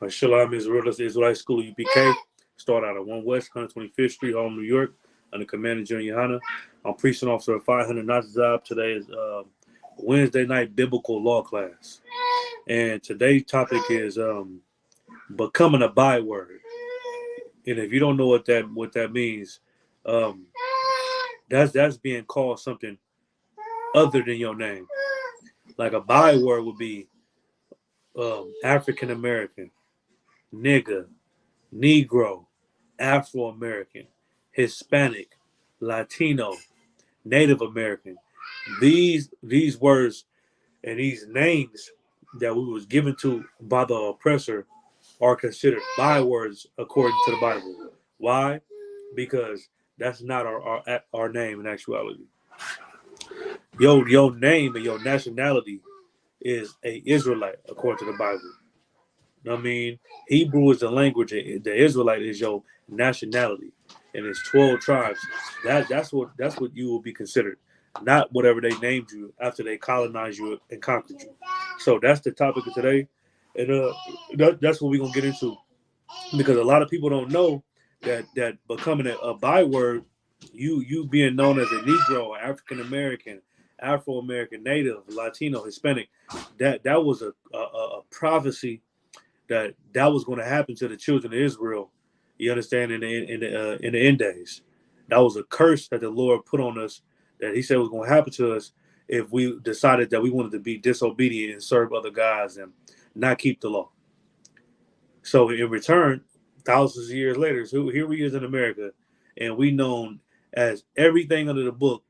Shalom Israelite School UPK. Start out at 1 West, 125th Street, Harlem, New York, under Commander Junior Hanna. I'm preaching officer of 500 Nazizab. Today is Wednesday night biblical law class. And today's topic is becoming a byword. And if you don't know what that means, that's being called something other than your name. Like a byword would be African American, nigga, Negro, Afro American, Hispanic, Latino, Native American. These words and these names that we was given to by the oppressor are considered bywords according to the Bible. Why? Because that's not our name in actuality. Your name and your nationality is a Israelite according to the Bible. I mean, Hebrew is the language. The Israelite is your nationality, and it's 12 tribes. That's what you will be considered, not whatever they named you after they colonized you and conquered you. So that's the topic of today, and that's what we're gonna get into, because a lot of people don't know that becoming a byword, you being known as a Negro, African American, Afro American, Native, Latino, Hispanic, that was a prophecy that was going to happen to the children of Israel. You understand, in the end days, that was a curse that the Lord put on us, that He said was going to happen to us if we decided that we wanted to be disobedient and serve other gods and not keep the law. So in return, thousands of years later, so here we is in America, and we known as everything under the book,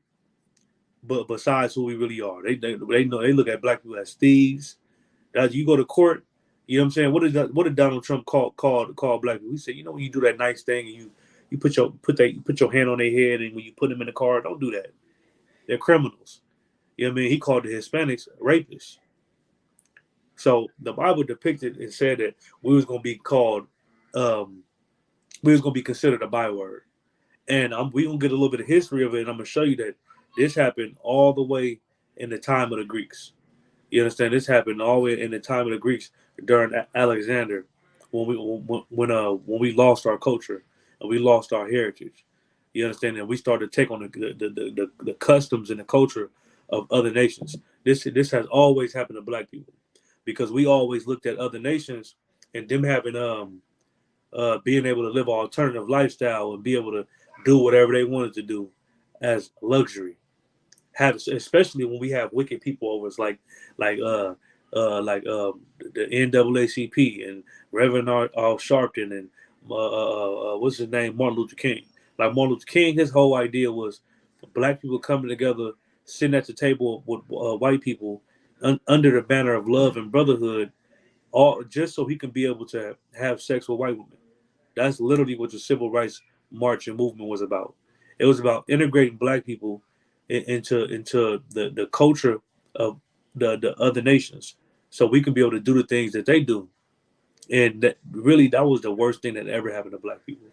but besides who we really are. They know, they look at black people as thieves. That you go to court. You know what I'm saying? What did Donald Trump call black people? He said, when you do that nice thing and you put your hand on their head, and when you put them in the car, don't do that. They're criminals. You know what I mean? He called the Hispanics rapists. So the Bible depicted and said that we was going to be called, we was going to be considered a byword. And we going to get a little bit of history of it, and I'm going to show you that this happened all the way in the time of the Greeks. You understand? This happened all the way in the time of the Greeks during Alexander, when we lost our culture and we lost our heritage. You understand? And we started to take on the customs and the culture of other nations. This has always happened to black people, because we always looked at other nations and them having being able to live an alternative lifestyle and be able to do whatever they wanted to do as luxury. Especially when we have wicked people over us, like the NAACP and Reverend Al Sharpton and what's his name, Martin Luther King. Like Martin Luther King, his whole idea was black people coming together, sitting at the table with white people under the banner of love and brotherhood, all just so he can be able to have sex with white women. That's literally what the Civil Rights March and movement was about. It was about integrating black people into the culture of the other nations, so we can be able to do the things that they do. And that was the worst thing that ever happened to black people.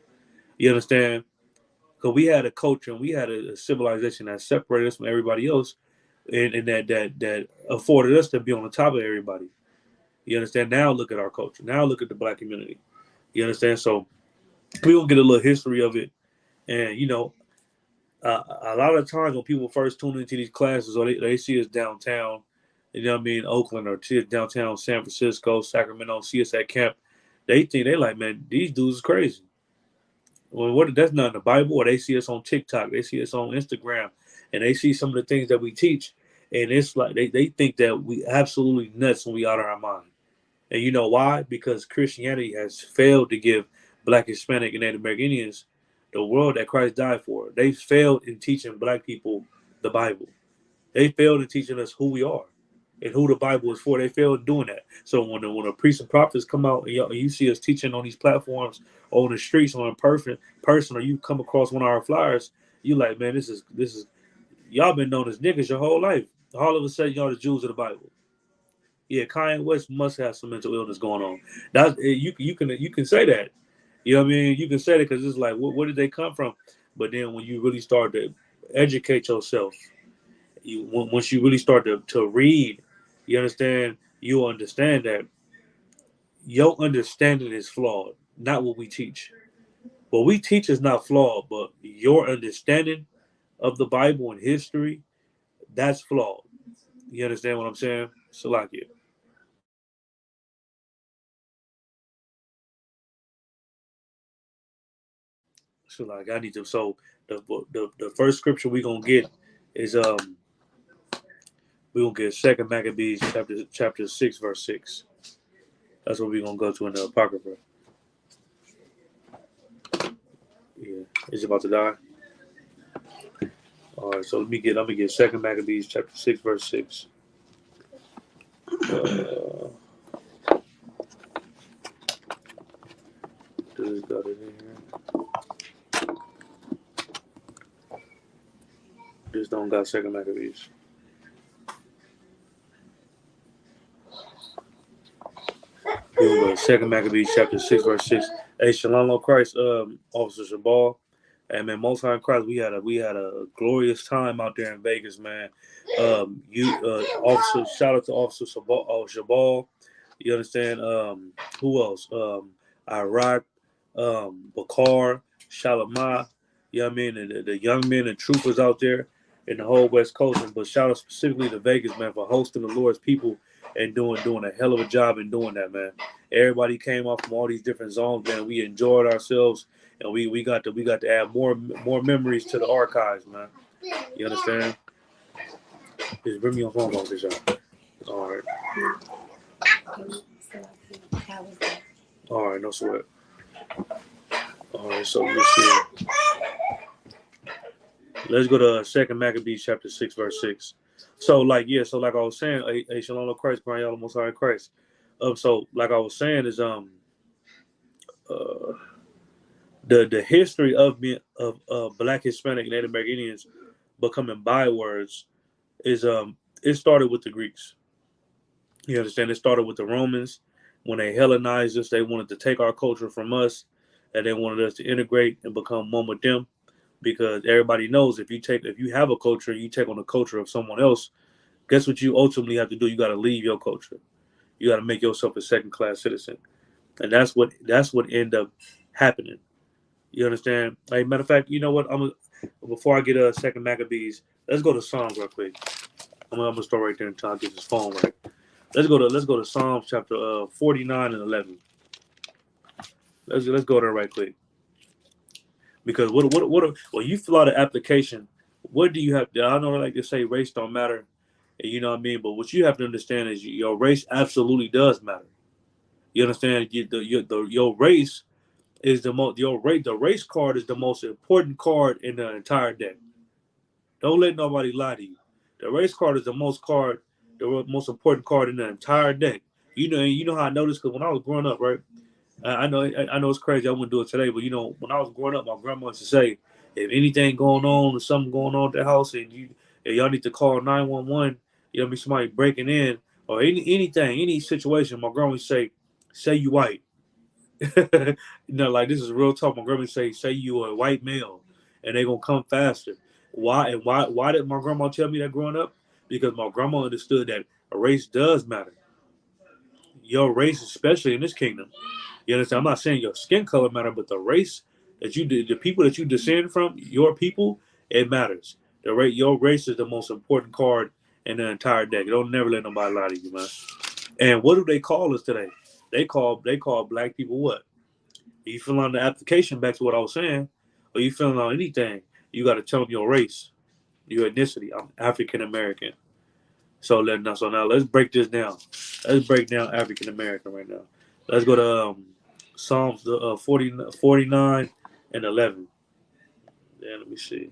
You understand? Because we had a culture and we had a civilization that separated us from everybody else, and that afforded us to be on the top of everybody. You understand? Now look at our culture. Now look at the black community. You understand? So we will get a little history of it, and a lot of times when people first tune into these classes, or they see us downtown, Oakland, or see us downtown San Francisco, Sacramento, see us at camp, they like, man, these dudes is crazy. Well, that's not in the Bible. Or they see us on TikTok, they see us on Instagram, and they see some of the things that we teach, and it's like they think that we absolutely nuts when we out of our mind. And you know why? Because Christianity has failed to give Black, Hispanic, and Native American Indians the world that Christ died for. They failed in teaching black people the Bible. They failed in teaching us who we are and who the Bible is for. They failed in doing that. So when the priests and prophets come out and you see us teaching on these platforms, or on the streets, or in person, or you come across one of our flyers, you like, man, this is y'all been known as niggas your whole life. All of a sudden, y'all the Jews of the Bible. Yeah, Kanye West must have some mental illness going on. That's you can say that. You know what I mean? You can say that because it's like, where did they come from? But then when you really start to educate yourself, once you really start to read, you understand that your understanding is flawed, not what we teach. What we teach is not flawed, but your understanding of the Bible and history, that's flawed. You understand what I'm saying? Salakia. So like I need to. So the first scripture we gonna get is we gonna get Second Maccabees chapter 6 verse 6. That's what we gonna go to in the apocrypha. Yeah, it's about to die. All right, so let me get Second Maccabees chapter 6 verse 6. Just got it in here. Just don't got Second Maccabees. We gonna go to Second Maccabees chapter 6 verse 6. Hey, Shalom of Christ, Officer Shabal. And man, most high in Christ, we had a glorious time out there in Vegas, man. Officer, shout out to Officer Shabal. You understand? Who else? Iraq, Bakar, Shalimah. You know what I mean? The young men and troopers out there in the whole West Coast. But shout out specifically to Vegas, man, for hosting the Lord's people and doing a hell of a job in doing that, man. Everybody came off from all these different zones, man. We enjoyed ourselves, and we got to add more memories to the archives, man. You understand? Just bring me your phone on this shot. All right. All right, no sweat. All right, so let's see. Let's go to Second Maccabees chapter 6 verse 6. So like I was saying, a Shalom of Christ, Brian Yalla Most High Christ. So like I was saying is the history of Black, Hispanic, Native American Indians becoming bywords is it started with the Greeks. You understand? It started with the Romans when they Hellenized us. They wanted to take our culture from us, and they wanted us to integrate and become one with them. Because everybody knows if you have a culture and you take on the culture of someone else, guess what you ultimately have to do? You got to leave your culture. You got to make yourself a second class citizen, and that's what ended up happening. You understand? Hey, matter of fact, you know what? Before I get a Second Maccabees, let's go to Psalms real quick. I'm gonna start right there until I get this phone right. Let's go to Psalms chapter 49 and 11. Let's go there right quick. Because when you fill out an application, what do you have to? I know like they say race don't matter, you know what I mean. But what you have to understand is your race absolutely does matter. You understand? Your race is the race card is the most important card in the entire deck. Don't let nobody lie to you. The race card is the most important card in the entire deck. You know how I know this because when I was growing up, right? I know it's crazy. I wouldn't do it today, but when I was growing up, my grandma used to say, if anything going on or something going on at the house, and y'all need to call 911, somebody breaking in or any situation, my grandma would say you white. Like this is real talk. My grandma say you a white male, and they gonna come faster. Why did my grandma tell me that growing up? Because my grandma understood that a race does matter. Your race, especially in this kingdom. You understand? I'm not saying your skin color matter, but the race the people that you descend from, your people, it matters. Your race is the most important card in the entire deck. Don't never let nobody lie to you, man. And what do they call us today? They call black people what? You fill out the application back to what I was saying, or you filling out anything, you got to tell them your race, your ethnicity. I'm African American. So now let's break this down. Let's break down African American right now. Let's go to Psalms 49 and 11. Yeah, let me see.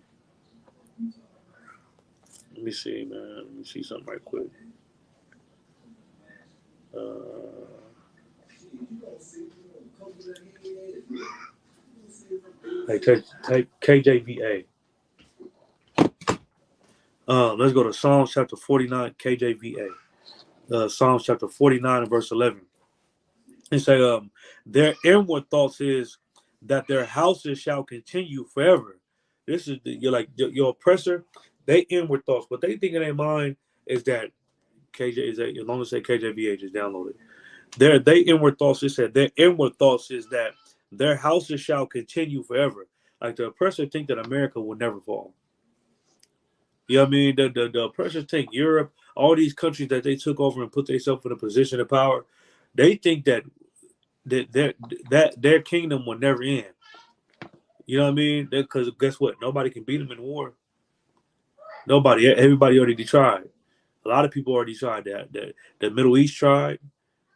Let me see, man. Let me see something right quick. Hey, take KJVA. Let's go to Psalms chapter 49, KJVA. Psalms chapter 49 and verse 11. It say, their inward thoughts is that their houses shall continue forever. This is your oppressor. They inward thoughts. What they think in their mind is that KJ is as long as they say KJVA, just download it. They inward thoughts. It said their inward thoughts is that their houses shall continue forever. Like the oppressor think that America will never fall. You know what I mean? The oppressors think Europe, all these countries that they took over and put themselves in a position of power, they think that their kingdom will never end. You know what I mean? Because guess what? Nobody can beat them in war. Nobody. Everybody already tried. A lot of people already tried that. The Middle East tried.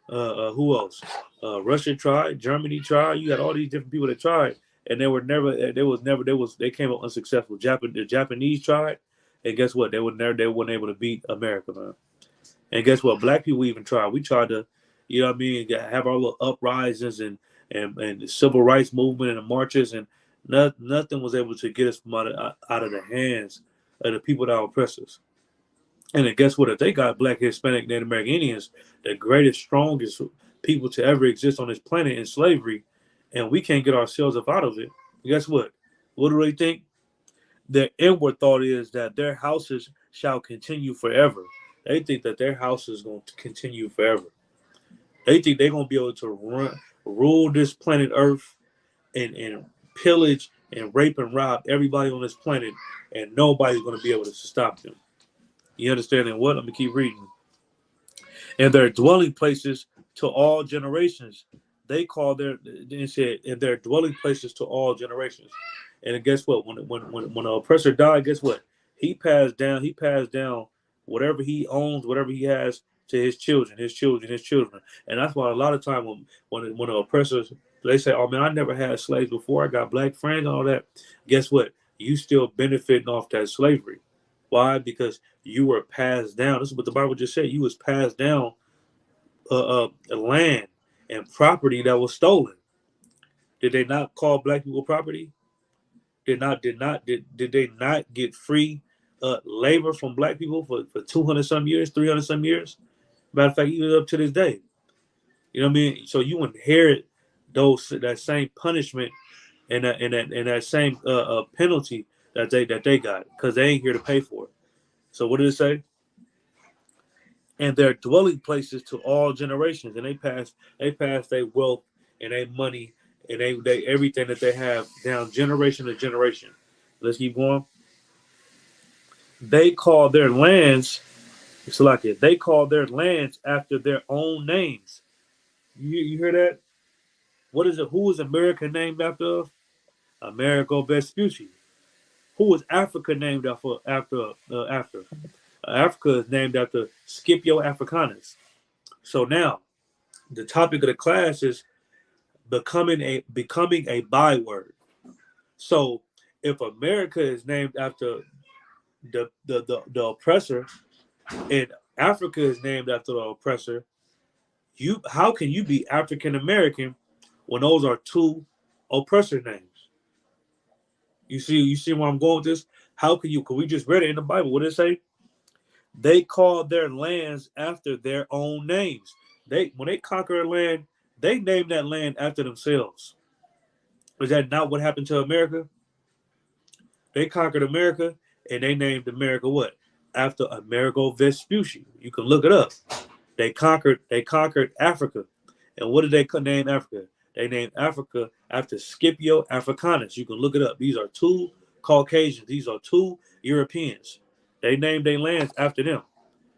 Who else? Russia tried. Germany tried. You got all these different people that tried, and they were never. They was never. They came up unsuccessful. The Japanese tried, and guess what? They were never. They weren't able to beat America, man. And guess what? Black people even tried. We tried to, you know what I mean, have our little uprisings and the civil rights movement and the marches, and nothing was able to get us from out of the hands of the people that oppress us. And then guess what? If they got Black, Hispanic, Native American Indians, the greatest, strongest people to ever exist on this planet in slavery, and we can't get ourselves up out of it, guess what? What do they think? Their inward thought is that their houses shall continue forever. They think that their house is going to continue forever. They think they're going to be able to rule this planet Earth and pillage and rape and rob everybody on this planet, and nobody's going to be able to stop them. You understand what? Let me keep reading. And their dwelling places to all generations. They said, and their dwelling places to all generations. And guess what? When an oppressor died, guess what? He passed down whatever he owns, whatever he has to his children, his children, his children. And that's why a lot of time when the oppressors, they say, "Oh man, I never had slaves before. I got black friends and all that." Guess what? You still benefiting off that slavery. Why? Because you were passed down. This is what the Bible just said. You was passed down land and property that was stolen. Did they not call black people property? Did they not get free labor from black people for 200 some years, 300 some years? Matter of fact, even up to this day. You know what I mean? So you inherit that same punishment and that same penalty that they got because they ain't here to pay for it. So what did it say? And their dwelling places to all generations, and they pass their wealth and their money and they everything that they have down generation to generation. Let's keep going. They call their lands, it's like it. They call their lands after their own names. You hear that? What is it? Who is America named after? Amerigo Vespucci. Who is Africa named after? Africa is named after Scipio Africanus. So now, the topic of the class is becoming a byword. So if America is named after the oppressor and Africa is named after the oppressor, how can you be African American when those are two oppressor names? You see where I'm going with this? How can you? Because we just read it in the Bible. What did it say? They called their lands after their own names. When they conquer a land, they named that land after themselves. Is that not what happened to America? They conquered America and they named America what? After Amerigo Vespucci. You can look it up. They conquered Africa. And what did they name Africa? They named Africa after Scipio Africanus. You can look it up. These are two Caucasians. These are two Europeans. They named their lands after them.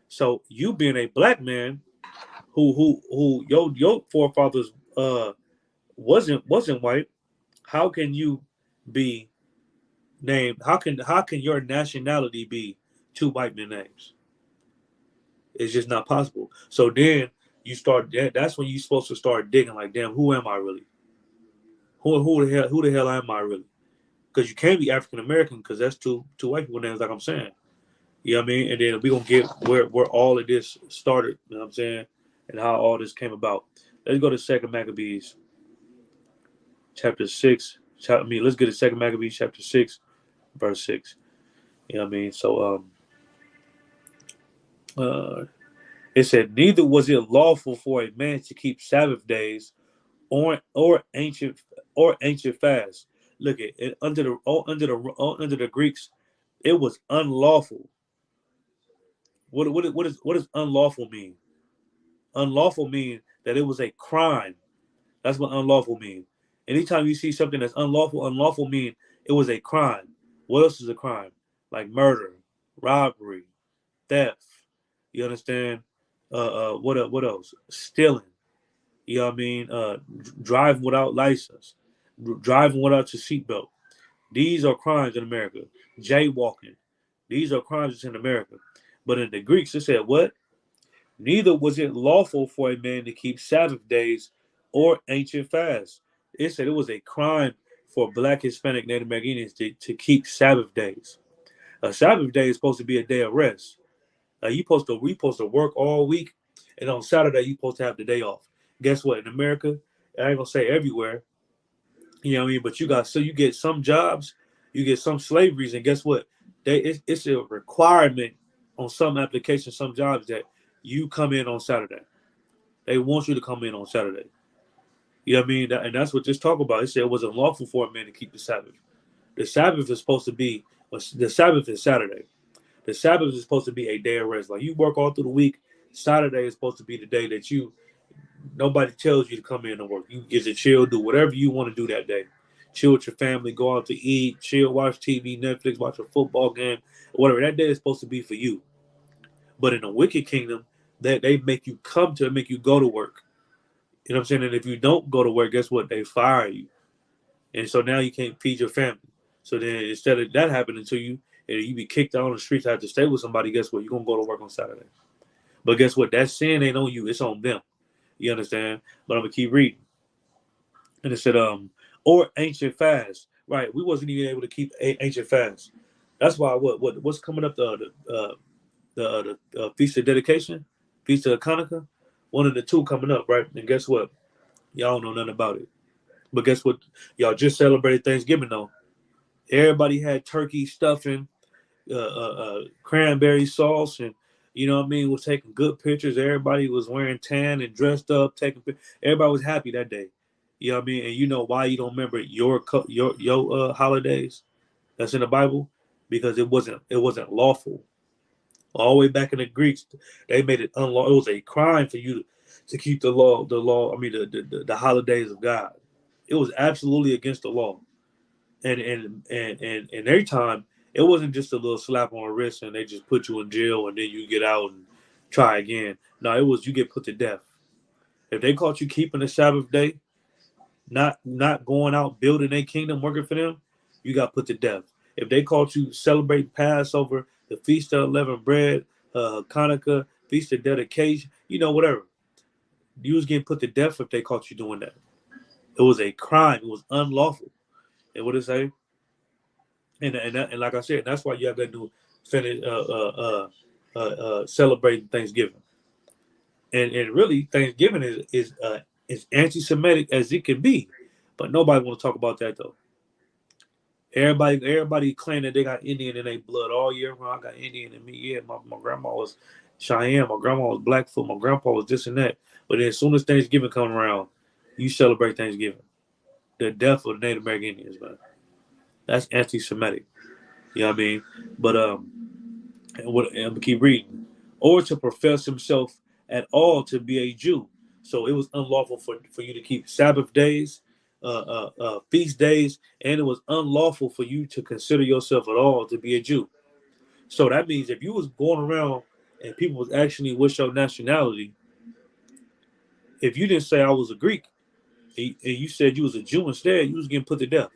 So you being a black man who your forefathers wasn't white, how can you be named? How can your nationality be two white men names? It's just not possible. So then you start. That's when you're supposed to start digging. Like, damn, who am I really? Who the hell am I really? Because you can't be African American because that's two white people names. Like I'm saying, you know what I mean. And then we're gonna get where all of this started. You know what I'm saying, and how all this came about. Let's go to Second Maccabees, chapter 6. Let's get to Second Maccabees, chapter 6, verse 6. You know what I mean. So it said, neither was it lawful for a man to keep Sabbath days or ancient fasts. Look at it, under the Greeks, it was unlawful. What does unlawful mean? Unlawful mean that it was a crime. That's what unlawful means. Anytime you see something that's unlawful, unlawful mean it was a crime. What else is a crime? Like murder, robbery, theft. You understand? What else? Stealing. You know what I mean? Driving without license, driving without your seatbelt. These are crimes in America. Jaywalking. These are crimes in America. But in the Greeks, it said what? Neither was it lawful for a man to keep Sabbath days or ancient fasts. It said it was a crime for Black, Hispanic, Native Americans to keep Sabbath days. A Sabbath day is supposed to be a day of rest. We supposed to work all week, and on Saturday you supposed to have the day off. Guess what? In America, I ain't gonna say everywhere, you know what I mean. But you get some jobs, you get some slaveries, and guess what? It's a requirement on some applications, some jobs that you come in on Saturday. They want you to come in on Saturday. You know what I mean? And that's what this talk about. It said it was unlawful for a man to keep the Sabbath. The Sabbath is supposed to be the Sabbath is Saturday. The Sabbath is supposed to be a day of rest. Like you work all through the week. Saturday is supposed to be the day that nobody tells you to come in and work. You get to chill, do whatever you want to do that day. Chill with your family, go out to eat, chill, watch TV, Netflix, watch a football game, whatever. That day is supposed to be for you. But in the wicked kingdom, they make you make you go to work. You know what I'm saying? And if you don't go to work, guess what? They fire you. And so now you can't feed your family. So then instead of that happening to you, and you be kicked out on the streets, have to stay with somebody, guess what? You're going to go to work on Saturday. But guess what? That sin ain't on you. It's on them. You understand? But I'm going to keep reading. And it said, or ancient fast. Right. We wasn't even able to keep ancient fast. That's why what's coming up, the Feast of Dedication, Feast of Hanukkah, one of the two coming up, right? And guess what? Y'all don't know nothing about it. But guess what? Y'all just celebrated Thanksgiving, though. Everybody had turkey stuffing, cranberry sauce, and you know what I mean, was taking good pictures. Everybody was wearing tan and dressed up, everybody was happy that day. You know what I mean? And you know why you don't remember your holidays that's in the Bible? Because it wasn't lawful. All the way back in the Greeks, they made it unlawful. It was a crime for you to keep the law. The holidays of God. It was absolutely against the law. And every time it wasn't just a little slap on the wrist and they just put you in jail and then you get out and try again. No, it was you get put to death. If they caught you keeping the Sabbath day, not going out building a kingdom, working for them, you got put to death. If they caught you celebrating Passover, the Feast of Unleavened Bread, Hanukkah, Feast of Dedication, whatever, you was getting put to death if they caught you doing that. It was a crime. It was unlawful. And what did it say? And like I said, that's why you have to do finish celebrating Thanksgiving. And really, Thanksgiving is anti-Semitic as it can be, but nobody want to talk about that though. Everybody claim that they got Indian in their blood all year round. I got Indian in me. Yeah, my grandma was Cheyenne. My grandma was Blackfoot. My grandpa was this and that. But then as soon as Thanksgiving come around, you celebrate Thanksgiving. The death of the Native American Indians, man. That's anti-Semitic. You know what I mean? But I'm gonna keep reading. Or to profess himself at all to be a Jew. So it was unlawful for you to keep Sabbath days, feast days, and it was unlawful for you to consider yourself at all to be a Jew. So that means if you was going around and people was actually with your nationality, if you didn't say I was a Greek and you said you was a Jew instead, you was getting put to death.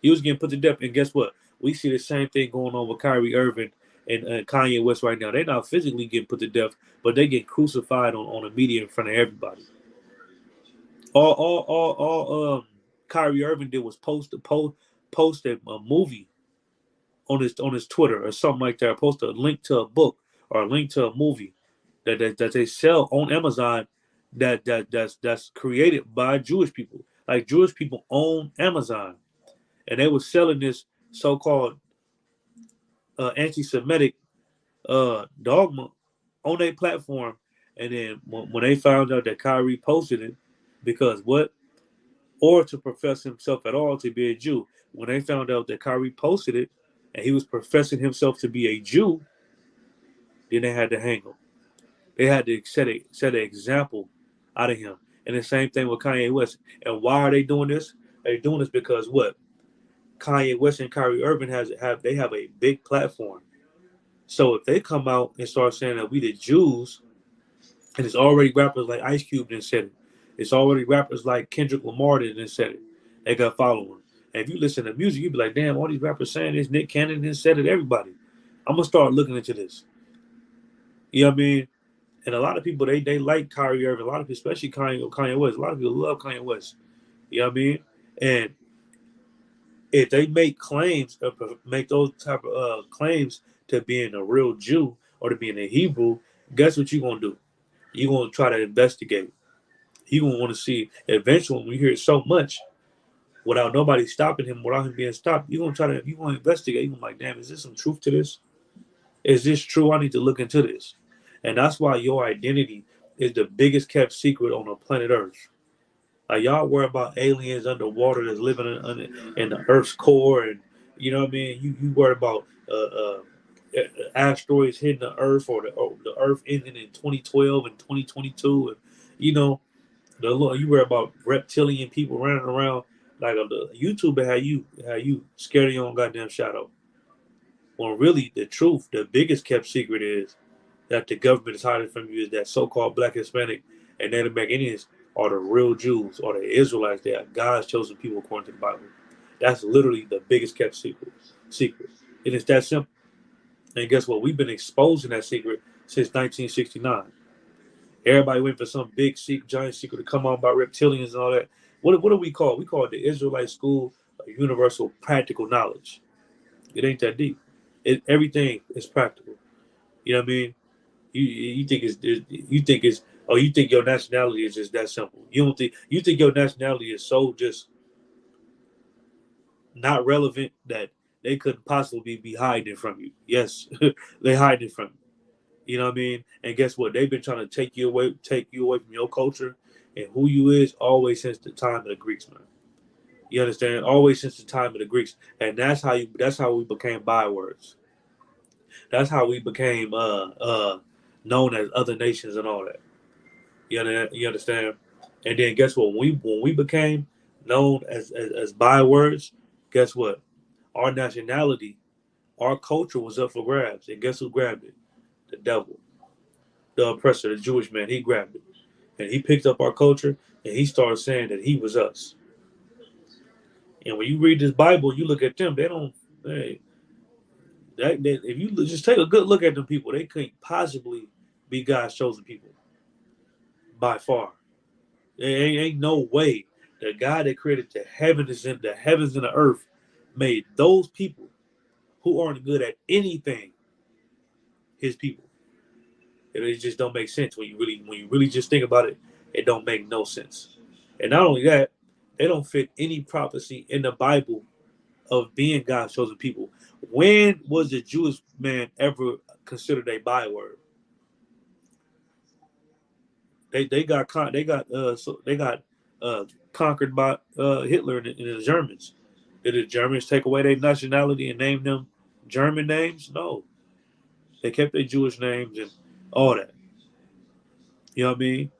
He was getting put to death, and guess what? We see the same thing going on with Kyrie Irving and Kanye West right now. They're not physically getting put to death, but they get crucified on the media in front of everybody. All Kyrie Irving did was post a movie on his Twitter or something like that. Post a link to a book or a link to a movie that they sell on Amazon that's created by Jewish people. Like Jewish people own Amazon. And they were selling this so-called anti-Semitic dogma on their platform. And then when they found out that Kyrie posted it, because what? Or to profess himself at all to be a Jew. When they found out that Kyrie posted it and he was professing himself to be a Jew, then they had to hang him. They had to set an example out of him. And the same thing with Kanye West. And why are they doing this? They're doing this because what? Kanye West and Kyrie Irving have a big platform. So if they come out and start saying that we the Jews, and it's already rappers like Ice Cube that said it. It's already rappers like Kendrick Lamar that said it. They got following. And if you listen to music, you be like, damn, all these rappers saying this. Nick Cannon done said it. Everybody. I'm gonna start looking into this. You know what I mean? And a lot of people they like Kyrie Irving. A lot of people, especially Kanye West. A lot of people love Kanye West. You know what I mean? And if they make claims, make those type of claims to being a real Jew or to being a Hebrew, guess what you're gonna do? You're gonna try to investigate. You're gonna want to see. Eventually, when you hear it so much, without nobody stopping him, without him being stopped, you're gonna investigate. You're gonna be like, damn, is there some truth to this? Is this true? I need to look into this. And that's why your identity is the biggest kept secret on the planet Earth. Like y'all worry about aliens underwater that's living in the Earth's core, and you know what I mean. You worry about asteroids hitting the Earth, or the Earth ending in 2012 and 2022, and you know you worry about reptilian people running around like the YouTuber how you scared of your own goddamn shadow. When really the truth, the biggest kept secret is that the government is hiding from you is that so-called Black, Hispanic, and Native American Indians are the real Jews or the Israelites. They are God's chosen people according to the Bible. That's literally the biggest kept secret. And it's that simple. And guess what? We've been exposing that secret since 1969. Everybody went for some big secret, giant secret to come on about reptilians and all that. What do we call it? We call it the Israelite School of Universal Practical Knowledge. It ain't that deep. Everything is practical. You know what I mean? You think you think your nationality is just that simple. You think your nationality is so just not relevant that they couldn't possibly be hiding from you. Yes, they hiding from you. You know what I mean? And guess what? They've been trying to take you away from your culture and who you is always since the time of the Greeks, man. You understand? Always since the time of the Greeks. And that's how we became bywords. That's how we became known as other nations and all that. You understand? And then guess what? When we became known as bywords, guess what? Our nationality, our culture was up for grabs. And guess who grabbed it? The devil, the oppressor, the Jewish man. He grabbed it. And he picked up our culture and he started saying that he was us. And when you read this Bible, you look at them, they don't, if you just take a good look at them people, they couldn't possibly be God's chosen people by far. There ain't no way the God that created the heavens and the earth made those people who aren't good at anything his people. It just don't make sense when you really just think about it. It don't make no sense. And not only that, they don't fit any prophecy in the Bible of being God's chosen people. When was the Jewish man ever considered a byword? They got conquered by Hitler and the Germans. Did the Germans take away their nationality and name them German names? No, they kept their Jewish names and all that. You know what I mean?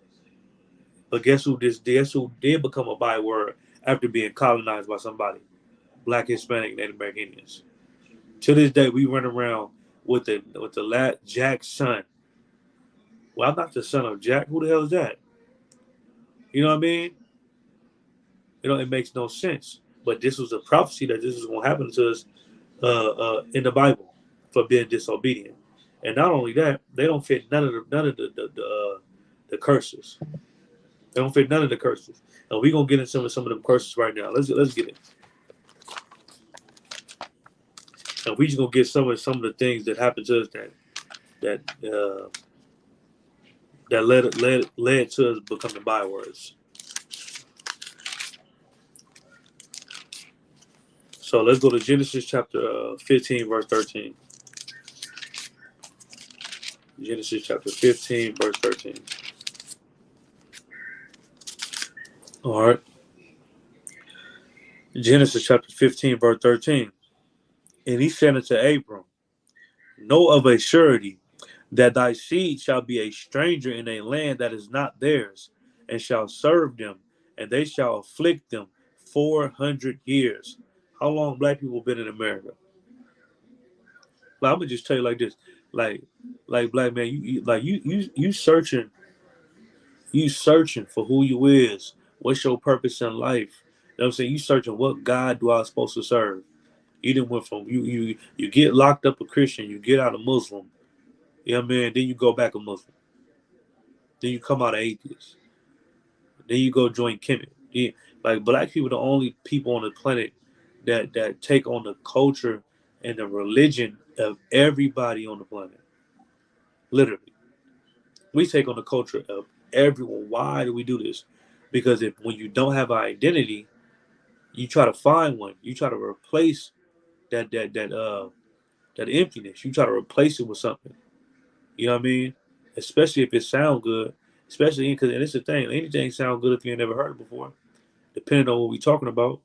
But guess who did become a byword after being colonized by somebody? Black, Hispanic, Native American Indians. To this day, we run around with the lad Jack's son. Well, I'm not the son of Jack. Who the hell is that? You know what I mean? It makes no sense. But this was a prophecy that this was going to happen to us in the Bible for being disobedient. And not only that, they don't fit none of the curses. They don't fit none of the curses. And we're gonna get into some of them curses right now. Let's get it. And we just gonna get some of the things that happened to us that uh, that led to us becoming bywords. So let's go to Genesis chapter 15, verse 13. Genesis chapter 15, verse 13. All right. Genesis chapter 15, verse 13. And he said unto Abram, know of a surety that thy seed shall be a stranger in a land that is not theirs, and shall serve them, and they shall afflict them 400 years. How long black people been in America? Like, I'm gonna just tell you like this, like, black man, you searching for who you is. What's your purpose in life? You know what I'm saying? You searching what God do I supposed to serve? You didn't went from you get locked up a Christian, you get out a Muslim. You know what I mean? Then you go back a Muslim. Then you come out an atheist. Then you go join Kemet. Yeah, like black people, the only people on the planet that take on the culture and the religion of everybody on the planet. Literally, we take on the culture of everyone. Why do we do this? Because if when you don't have an identity, you try to find one. You try to replace that emptiness. You try to replace it with something. You know what I mean? Especially if it sounds good. Especially because, and it's the thing, anything sounds good if you ain't never heard it before. Depending on what we're talking about.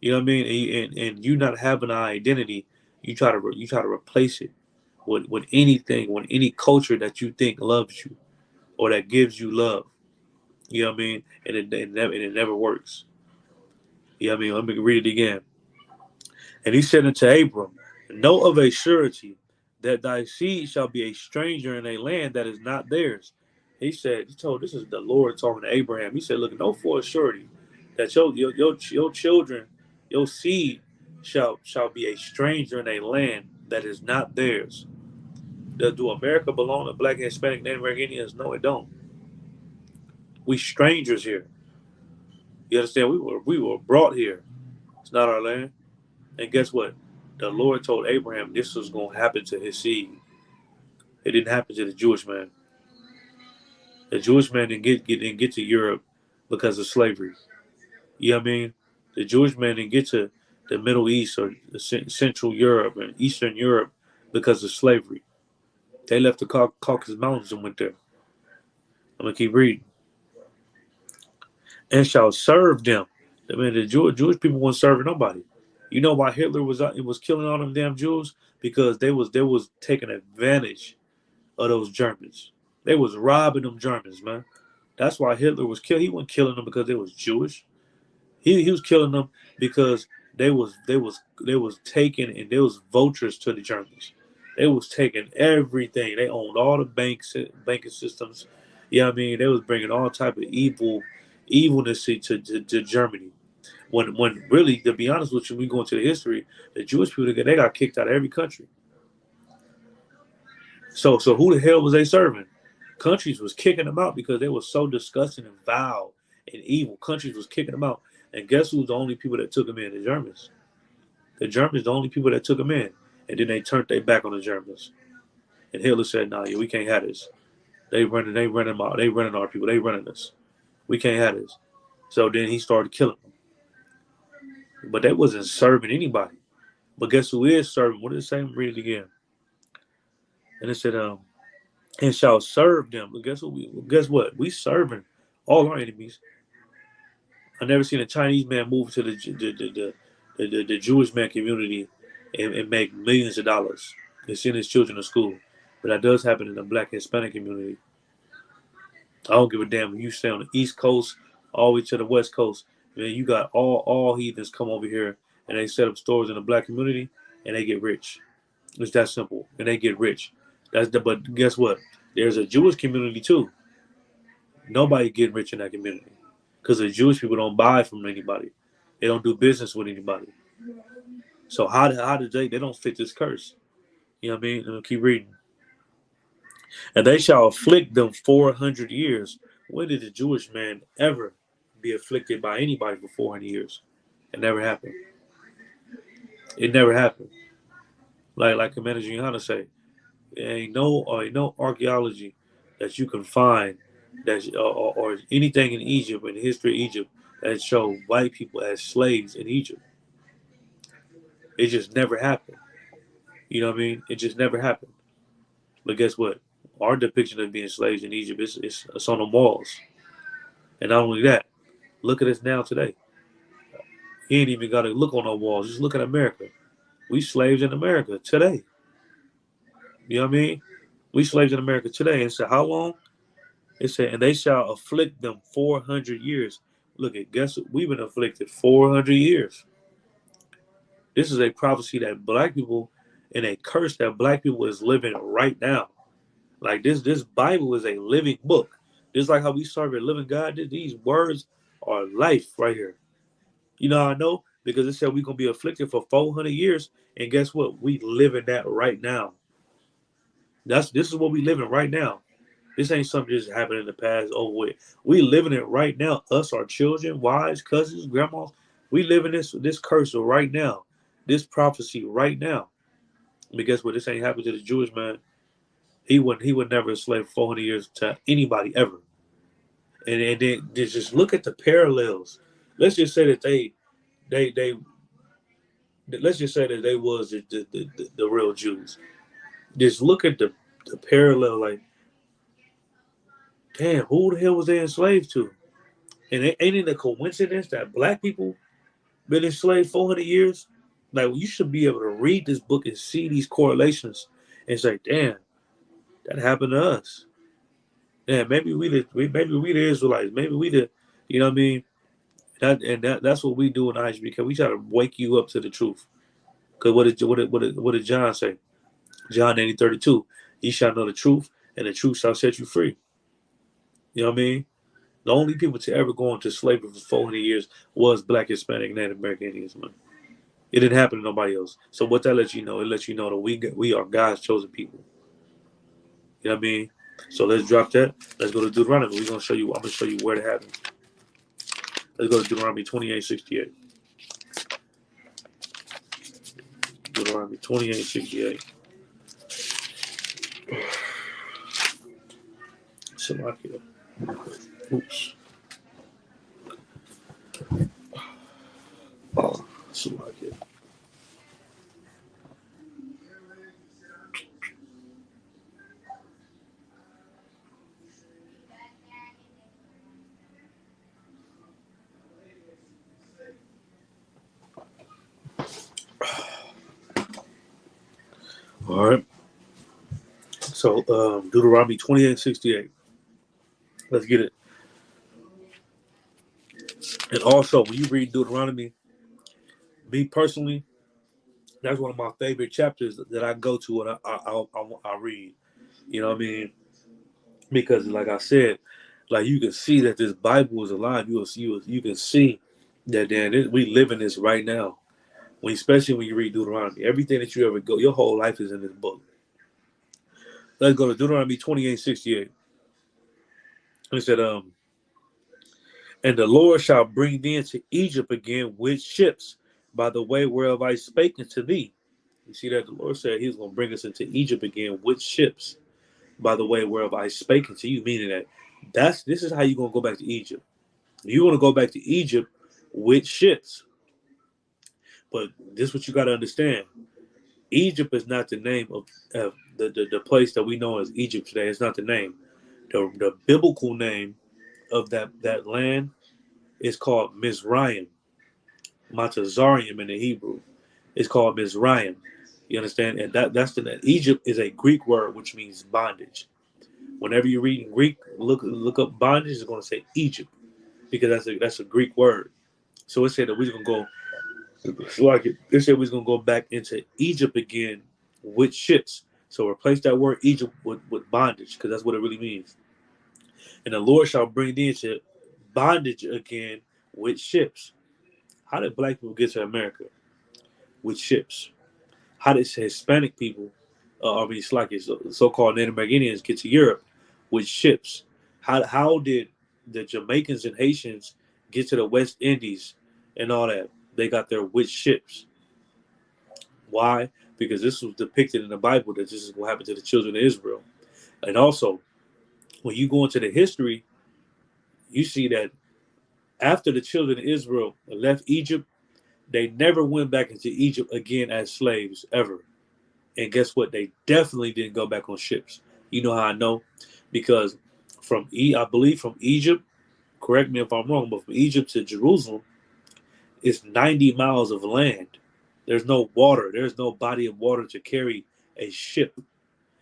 You know what I mean? And you not having an identity, you try to replace it with anything, with any culture that you think loves you or that gives you love. You know what I mean? And it never works. You know what I mean? Let me read it again. And he said unto Abram, know of a surety that thy seed shall be a stranger in a land that is not theirs. He told, this is the Lord talking to Abraham. He said, look, know for a surety that your children, your seed shall be a stranger in a land that is not theirs. Do America belong to black, Hispanic, Native American Indians? No, it don't. We strangers here. You understand? We were brought here. It's not our land. And guess what? The Lord told Abraham this was going to happen to his seed. It didn't happen to the Jewish man. The Jewish man didn't get to Europe because of slavery. You know what I mean? The Jewish man didn't get to the Middle East or the Central Europe and Eastern Europe because of slavery. They left the Caucasus Mountains and went there. I'm going to keep reading. And shall serve them. I mean, the Jewish people weren't serving nobody. You know why Hitler was killing all them damn Jews? Because they was taking advantage of those Germans. They was robbing them Germans, man. That's why Hitler was killed. He wasn't killing them because they was Jewish. He was killing them because they was taking, and they was vultures to the Germans. They was taking everything. They owned all the banking systems. You know what I mean? They was bringing all type of evilness to Germany. When really, to be honest with you, we go into the history, the Jewish people, they got kicked out of every country. So who the hell was they serving? Countries was kicking them out because they were so disgusting and vile and evil. Countries was kicking them out. And guess who's the only people that took them in? The Germans. The Germans, the only people that took them in. And then they turned their back on the Germans. And Hitler said, "Nah, we can't have this. They running our people. They running us. We can't have this." So then he started killing them. But they wasn't serving anybody. But guess who is serving? What did it say? Read it again. And it said, and shall serve them. But guess what? We serving all our enemies. I never seen a Chinese man move to the Jewish man community and make millions of dollars and send his children to school. But that does happen in the black Hispanic community. I don't give a damn if you stay on the East Coast all the way to the West Coast. Man, you got all heathens come over here and they set up stores in the black community and they get rich. It's that simple. And they get rich. But guess what? There's a Jewish community too. Nobody getting rich in that community. Because the Jewish people don't buy from anybody. They don't do business with anybody. So how do they don't fit this curse? You know what I mean? And I'll keep reading. And they shall afflict them 400 years. When did the Jewish man ever be afflicted by anybody for 400 years? It never happened. It never happened. Like Commander Gianna say, there ain't no archaeology that you can find that or anything in Egypt, in the history of Egypt, that show white people as slaves in Egypt. It just never happened. You know what I mean? It just never happened. But guess what? Our depiction of being slaves in Egypt it's on the walls. And not only that, look at us now today. You ain't even got to look on our walls. Just look at America. We slaves in America today. You know what I mean? We slaves in America today. And so how long? It said, and they shall afflict them 400 years. Look at, guess what? We've been afflicted 400 years. This is a prophecy that black people, and a curse that black people is living right now. Like this Bible is a living book. Just like how we serve a living God, these words are life right here. You know how I know? Because it said we're gonna be afflicted for 400 years, and guess what? We live in that right now. This is what we live in right now. This ain't something just happened in the past. Oh wait, we living it right now. Us, our children, wives, cousins, grandmas, we live in this curse right now, this prophecy right now. But guess what? This ain't happened to the Jewish man. He would never enslave 400 years to anybody ever. And then just look at the parallels. Let's just say that they let's just say that they was the real Jews. Just look at the parallel. Like, damn, who the hell was they enslaved to? And ain't it a coincidence that black people been enslaved 400 years? Like, you should be able to read this book and see these correlations and say, damn, that happened to us. Yeah, maybe maybe we the Israelites. Maybe we the, you know what I mean? That's what we do in IHB, because we try to wake you up to the truth. Because what did John say? John 8:32. You shall know the truth, and the truth shall set you free. You know what I mean? The only people to ever go into slavery for 400 years was Black, Hispanic, Native American Indians, man. It didn't happen to nobody else. So what that lets you know, it lets you know that we are God's chosen people. You know what I mean? So let's drop that. Let's go to Deuteronomy. I'm gonna show you where it happened. Let's go to Deuteronomy 28:68. Deuteronomy 28:68. Salakia. Oops. Oh, Salakia. All right. So Deuteronomy 28:68. Let's get it. And also, when you read Deuteronomy, me personally, that's one of my favorite chapters that I go to and I read. You know what I mean? Because, like I said, like you can see that this Bible is alive. You can see that we live in this right now. Especially when you read Deuteronomy, everything that you ever go, your whole life is in this book. Let's go to Deuteronomy 28:68. It said, and the Lord shall bring thee into Egypt again with ships, by the way whereof I spake unto thee. You see that the Lord said He's going to bring us into Egypt again with ships, by the way whereof I spake unto you. Meaning that this is how you're going to go back to Egypt. You're going to go back to Egypt with ships. But this is what you got to understand. Egypt is not the name of the place that we know as Egypt today. It's not the name. The biblical name of that land is called Mizraim. Matazarium in the Hebrew. It's called Mizraim. You understand? And that's the Egypt is a Greek word which means bondage. Whenever you read in Greek, look up bondage, it's going to say Egypt, because that's a Greek word. So it said that we're gonna go like it said we're gonna go back into Egypt again with ships. So replace that word Egypt with bondage, because that's what it really means. And the Lord shall bring thee into bondage again with ships. How did black people get to America? With ships. How did Hispanic people, it's like so-called Native American Indians, get to Europe with ships? How did the Jamaicans and Haitians get to the West Indies and all that? They got there with ships. Why? Because this was depicted in the Bible that this is what happened to the children of Israel. And also, when you go into the history, you see that after the children of Israel left Egypt, they never went back into Egypt again as slaves ever. And guess what? They definitely didn't go back on ships. You know how I know? Because I believe from Egypt, correct me if I'm wrong, but from Egypt to Jerusalem, it's 90 miles of land. There's no water. There's no body of water to carry a ship.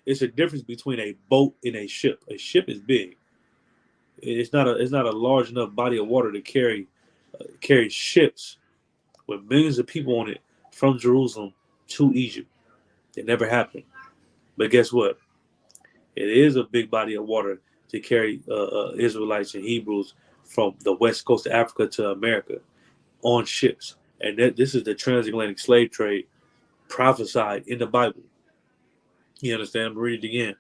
It's a difference between a boat and a ship. A ship is big. It's not a large enough body of water to carry ships with millions of people on it from Jerusalem to Egypt. It never happened. But guess what? It is a big body of water to carry Israelites and Hebrews from the west coast of Africa to America on ships. And this is the transatlantic slave trade prophesied in the Bible. You understand? Read it again.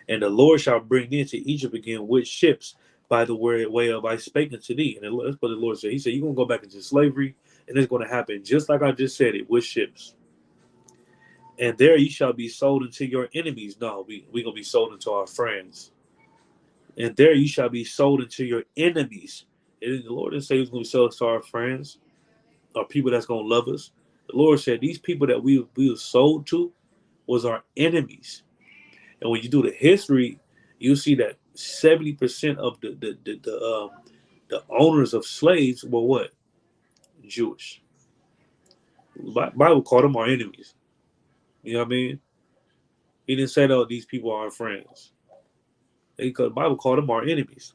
And the Lord shall bring thee into Egypt again with ships by the way of I spake unto thee. And that's what the Lord said. He said, you're going to go back into slavery, and it's going to happen just like I just said it, with ships. And there ye shall be sold unto your enemies. No, we going to be sold into our friends. And there you shall be sold into your enemies. And the Lord didn't say he was going to be sold to our friends or people that's going to love us. The Lord said these people that we were sold to was our enemies. And when you do the history, you see that 70% of the owners of slaves were what? Jewish. The Bible called them our enemies. You know what I mean? He didn't say, "Oh, these people are our friends." The Bible called them our enemies.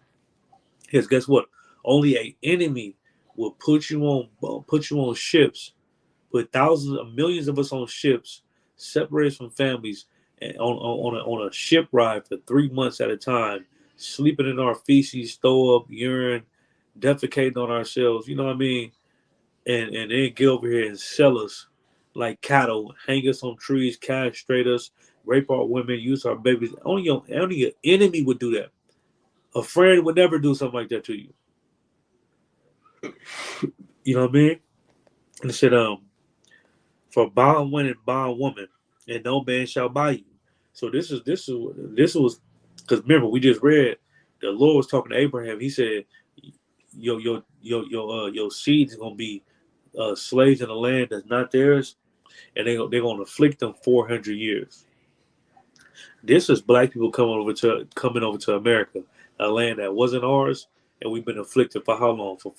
Because guess what? Only an enemy will put you on ships, put thousands of millions of us on ships, separated from families, and on a ship ride for 3 months at a time, sleeping in our feces, throw up urine, defecating on ourselves. You know what I mean? And then get over here and sell us like cattle, hang us on trees, castrate us, rape our women, use our babies. Only an enemy would do that. A friend would never do something like that to you. You know what I mean? And it said, for bond one and bond woman, and no man shall buy you. So this was because remember we just read the Lord was talking to Abraham. He said, your seed is gonna be slaves in a land that's not theirs, and they're gonna afflict them 400 years. This is black people coming over to America, a land that wasn't ours, and we've been afflicted for how long? For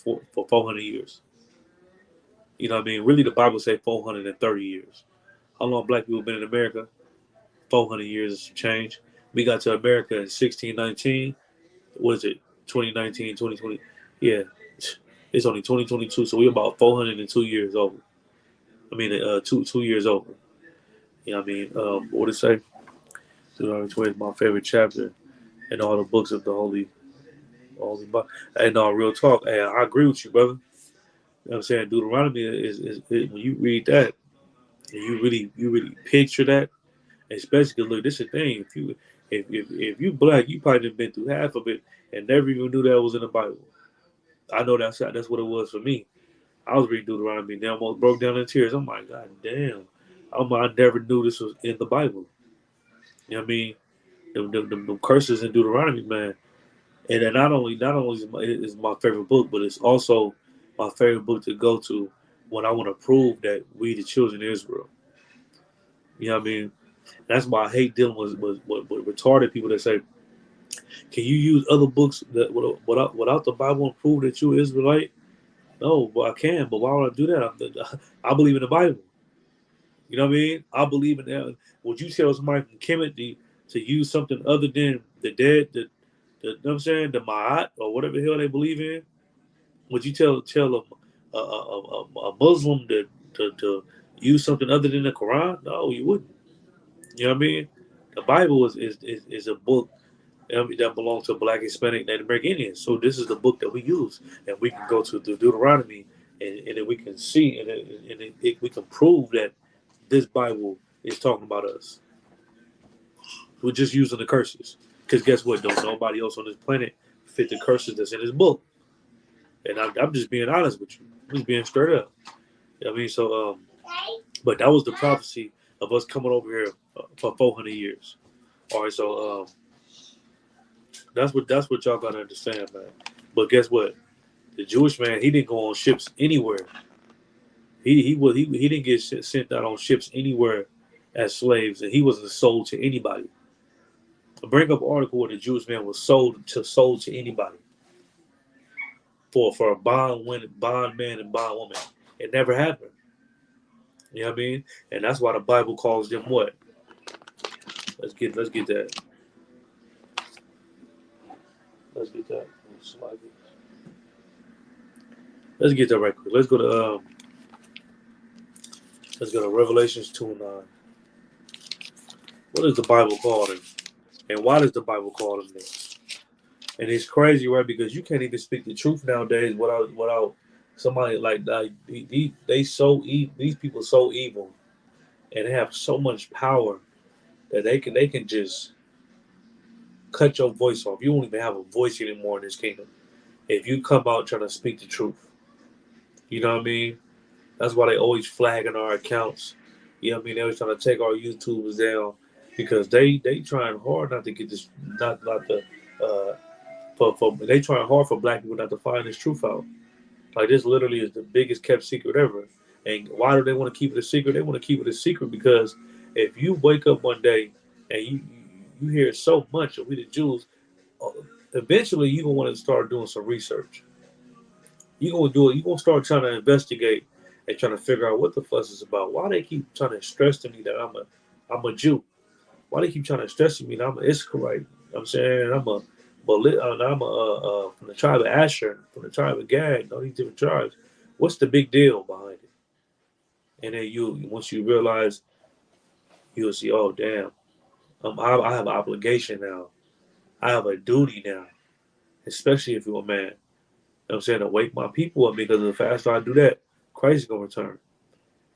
400 years. You know what I mean? Really, the Bible say 430 years. How long black people been in America? 400 years and some change. We got to America in 1619. What is it? 2019, 2020. Yeah, it's only 2022, so we're about 402 years old. I mean, two years over. You know what I mean? What did it say? Deuteronomy is my favorite chapter in all the books of the Holy Bible. And real talk, hey, I agree with you, brother. You know what I'm saying? Deuteronomy is when you read that, and you really picture that, especially look, this is the thing. If you black, you probably done been through half of it and never even knew that was in the Bible. I know that's what it was for me. I was reading Deuteronomy and I almost broke down in tears. I'm like, God damn. I never knew this was in the Bible. You know what I mean? The curses in Deuteronomy, man. And then not only is my favorite book, but it's also my favorite book to go to when I want to prove that we the children of Israel. You know what I mean? That's why I hate dealing with retarded people that say, "Can you use other books that without the Bible and prove that you're Israelite?" No, well, I can, but why would I do that? I believe in the Bible. You know what I mean? I believe in that. Would you tell somebody from Kemet to use something other than the dead, you know what I'm saying, the Ma'at or whatever the hell they believe in? Would you tell a Muslim to use something other than the Quran? No, you wouldn't. You know what I mean? The Bible is a book that belongs to Black, Hispanic, Native American Indians. So this is the book that we use, and we can go to the Deuteronomy, and then we can see, and we can prove that this Bible is talking about us. We're just using the curses, because guess what? Don't nobody else on this planet fit the curses that's in this book. And I'm just being honest with you. I'm just being straight up. You know what I mean? So, but that was the prophecy of us coming over here for 400 years. All right, so that's what y'all gotta understand, man. But guess what? The Jewish man, he didn't go on ships anywhere. He didn't get sent out on ships anywhere as slaves, and he wasn't sold to anybody. Bring up an article where the Jewish man was sold to anybody for a bond man and bond woman. It never happened. You know what I mean? And that's why the Bible calls them what? Let's get that. Let's get that. Let's get that right quick. Let's go to Revelations 2:9. What does the Bible call him? And why does the Bible call him this? And it's crazy, right? Because you can't even speak the truth nowadays without somebody like that. These people so evil, and they have so much power that they can just cut your voice off. You won't even have a voice anymore in this kingdom if you come out trying to speak the truth. You know what I mean? That's why they always flagging our accounts. You know what I mean? They always trying to take our YouTubers down because they trying hard not to get this, not to for they trying hard for black people not to find this truth out. Like this literally is the biggest kept secret ever. And why do they want to keep it a secret? They want to keep it a secret because if you wake up one day and you hear so much of we the Jews, uh, eventually you're gonna want to start doing some research. You're gonna do it. You're gonna start trying to investigate and trying to figure out what the fuss is about. Why they keep trying to stress to me that I'm a Jew? Why they keep trying to stress to me that I'm an Israelite? You know what I'm saying I'm from the tribe of Asher, from the tribe of Gad, all these different tribes. What's the big deal behind it? And then once you realize, you'll see, oh damn, I have an obligation now. I have a duty now, especially if you're a man. You know what I'm saying, to wake my people up because the faster I do that, Christ is gonna return,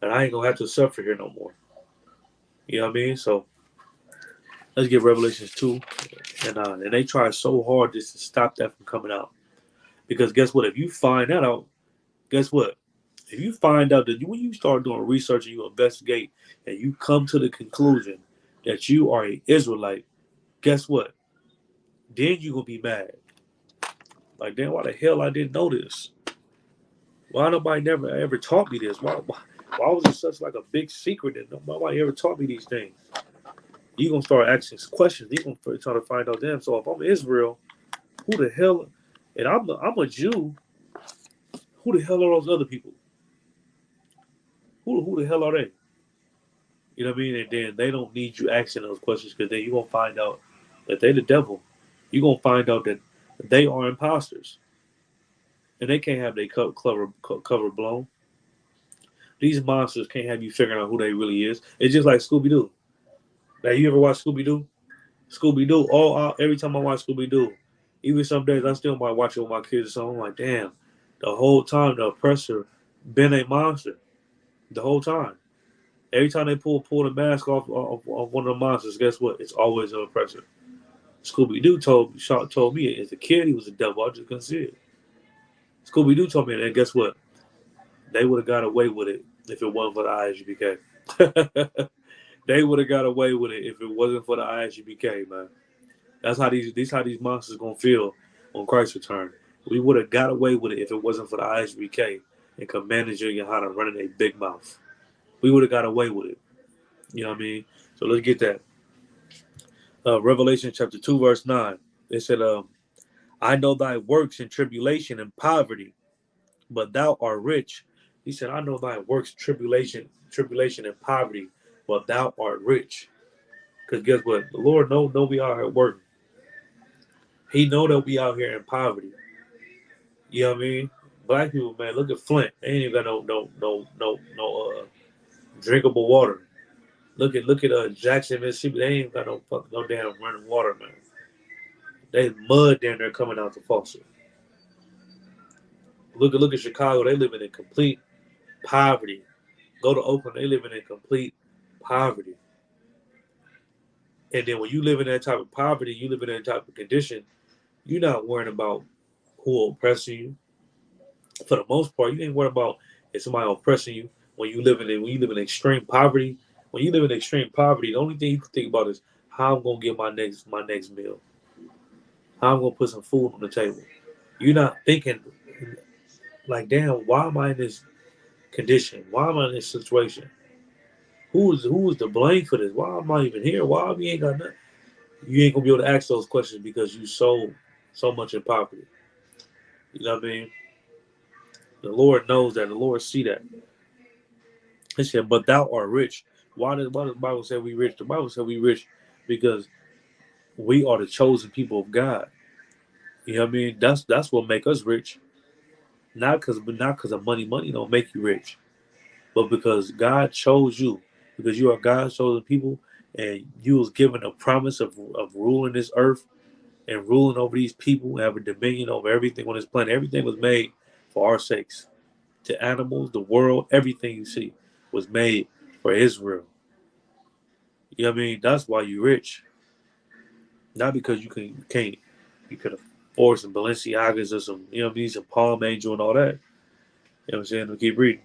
and I ain't gonna have to suffer here no more. You know what I mean? So let's get Revelations 2, and they try so hard just to stop that from coming out. Because guess what? If you find that out, guess what? If you find out that when you start doing research and you investigate and you come to the conclusion that you are an Israelite, guess what? Then you're gonna be mad. Like, damn, why the hell I didn't know this? Why nobody never ever taught me this? Why was it such like a big secret that nobody ever taught me these things? You're gonna start asking questions. You're gonna try to find out, damn, so if I'm Israel, who the hell, and I'm a Jew, who the hell are those other people? Who the hell are they? You know what I mean? And then they don't need you asking those questions because then you're gonna find out that they the devil. You're gonna find out that they are imposters. And they can't have their cover blown. These monsters can't have you figuring out who they really is. It's just like Scooby Doo. Now you ever watch Scooby Doo? Scooby Doo. Every time I watch Scooby Doo, even some days I still might watch it with my kids. So I'm like, damn, the whole time the oppressor been a monster. The whole time. Every time they pull the mask off of one of the monsters, guess what? It's always an oppressor. Scooby Doo told me as a kid he was a devil. I just couldn't see it. Scooby Doo told me, and guess what? They would have got away with it if it wasn't for the ISUPK. They would have got away with it if it wasn't for the ISUPK, man. That's how these monsters gonna feel on Christ's return. We would have got away with it if it wasn't for the ISUPK and Commander Junior Hunter running a big mouth. We would have got away with it. You know what I mean? So let's get that. Revelation chapter 2, verse 9. It said, I know thy works in tribulation and poverty, but thou art rich. He said, I know thy works tribulation and poverty, but thou art rich. Because guess what? The Lord know we out here working. He know that we out here in poverty. You know what I mean? Black people, man, look at Flint. They ain't even got no drinkable water. Look at Jackson, Mississippi. They ain't got no damn running water, man. They mud down there coming out the faucet. Look at Chicago. They living in complete poverty. Go to Oakland. They living in complete poverty. And then when you live in that type of poverty, you live in that type of condition, you're not worrying about who oppressing you. For the most part, you ain't worried about if somebody oppressing you when you live in extreme poverty. When you live in extreme poverty, the only thing you can think about is how I'm gonna get my next meal. How I'm gonna put some food on the table. You're not thinking like, damn, why am I in this condition? Why am I in this situation? Who is to blame for this? Why am I even here? Why we ain't got nothing? You ain't gonna be able to ask those questions because you so much in poverty. You know what I mean? The Lord knows that. The Lord see that. He said, "But thou art rich." Why does the Bible say we rich? The Bible said we rich because we are the chosen people of God. You know what I mean? That's what make us rich. Not because of money. Money don't make you rich, but because God chose you, because you are God's chosen people, and you was given a promise of ruling this earth and ruling over these people, having dominion over everything on this planet. Everything was made for our sakes. The animals, the world, everything you see was made for Israel. You know what I mean? That's why you're rich. Not because you could afford some Balenciagas or some, you know what I mean, some Palm Angel and all that. You know what I'm saying? We keep reading.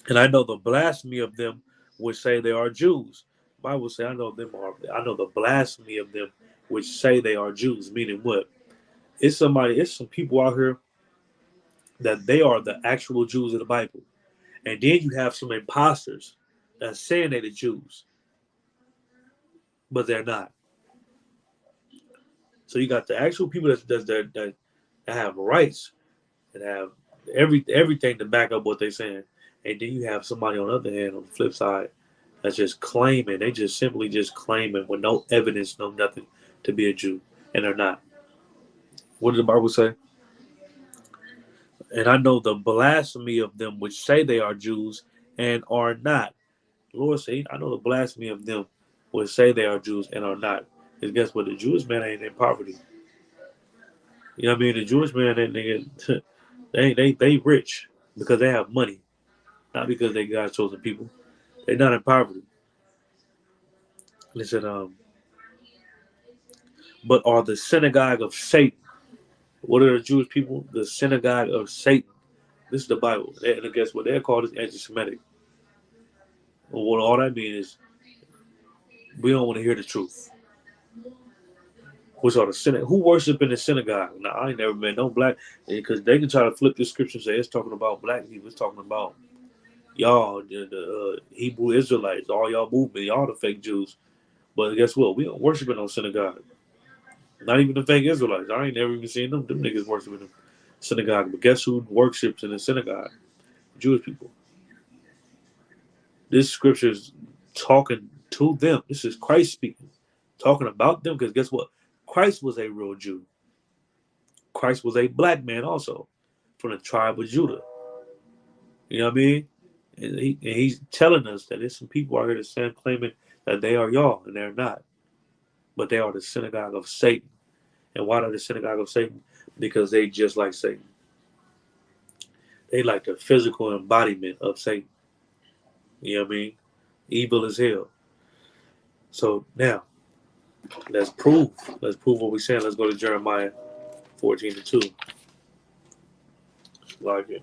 And I know the blasphemy of them which say they are Jews. The Bible say I know the blasphemy of them which say they are Jews, meaning what? It's some people out here that they are the actual Jews of the Bible. And then you have some imposters that's saying they're the Jews, but they're not. So you got the actual people that have rights and have everything to back up what they're saying. And then you have somebody on the other hand, on the flip side, that's just claiming. They just simply just claiming with no evidence, no nothing, to be a Jew, and they're not. What did the Bible say? And I know the blasphemy of them which say they are Jews and are not. The Lord said, I know the blasphemy of them which say they are Jews and are not. Because guess what? The Jewish man ain't in poverty. You know what I mean? The Jewish man, that nigga, they rich because they have money, not because they God's chosen people. They're not in poverty. Listen, but are the synagogue of Satan. What are the Jewish people? The synagogue of Satan. This is the Bible. And guess what? They're called is anti-Semitic. Well, what all that means is we don't want to hear the truth. Which are the synagogue? Who worship in the synagogue? Now, I ain't never met no black, because they can try to flip the scripture and say it's talking about black people. It's talking about y'all, the Hebrew Israelites, all y'all movement, y'all the fake Jews. But guess what? We don't worship in no synagogue. Not even the fake Israelites. I ain't never even seen them. Them niggas worship in the synagogue. But guess who worships in the synagogue? Jewish people. This scripture is talking to them. This is Christ speaking, talking about them. Because guess what? Christ was a real Jew. Christ was a black man also, from the tribe of Judah. You know what I mean? And he's telling us that there's some people out here that stand claiming that they are y'all, and they're not. But they are the synagogue of Satan. And why are the synagogue of Satan? Because they just like Satan. They like the physical embodiment of Satan. You know what I mean? Evil as hell. So now, let's prove. Let's prove what we're saying. Let's go to Jeremiah 14:2. Like it.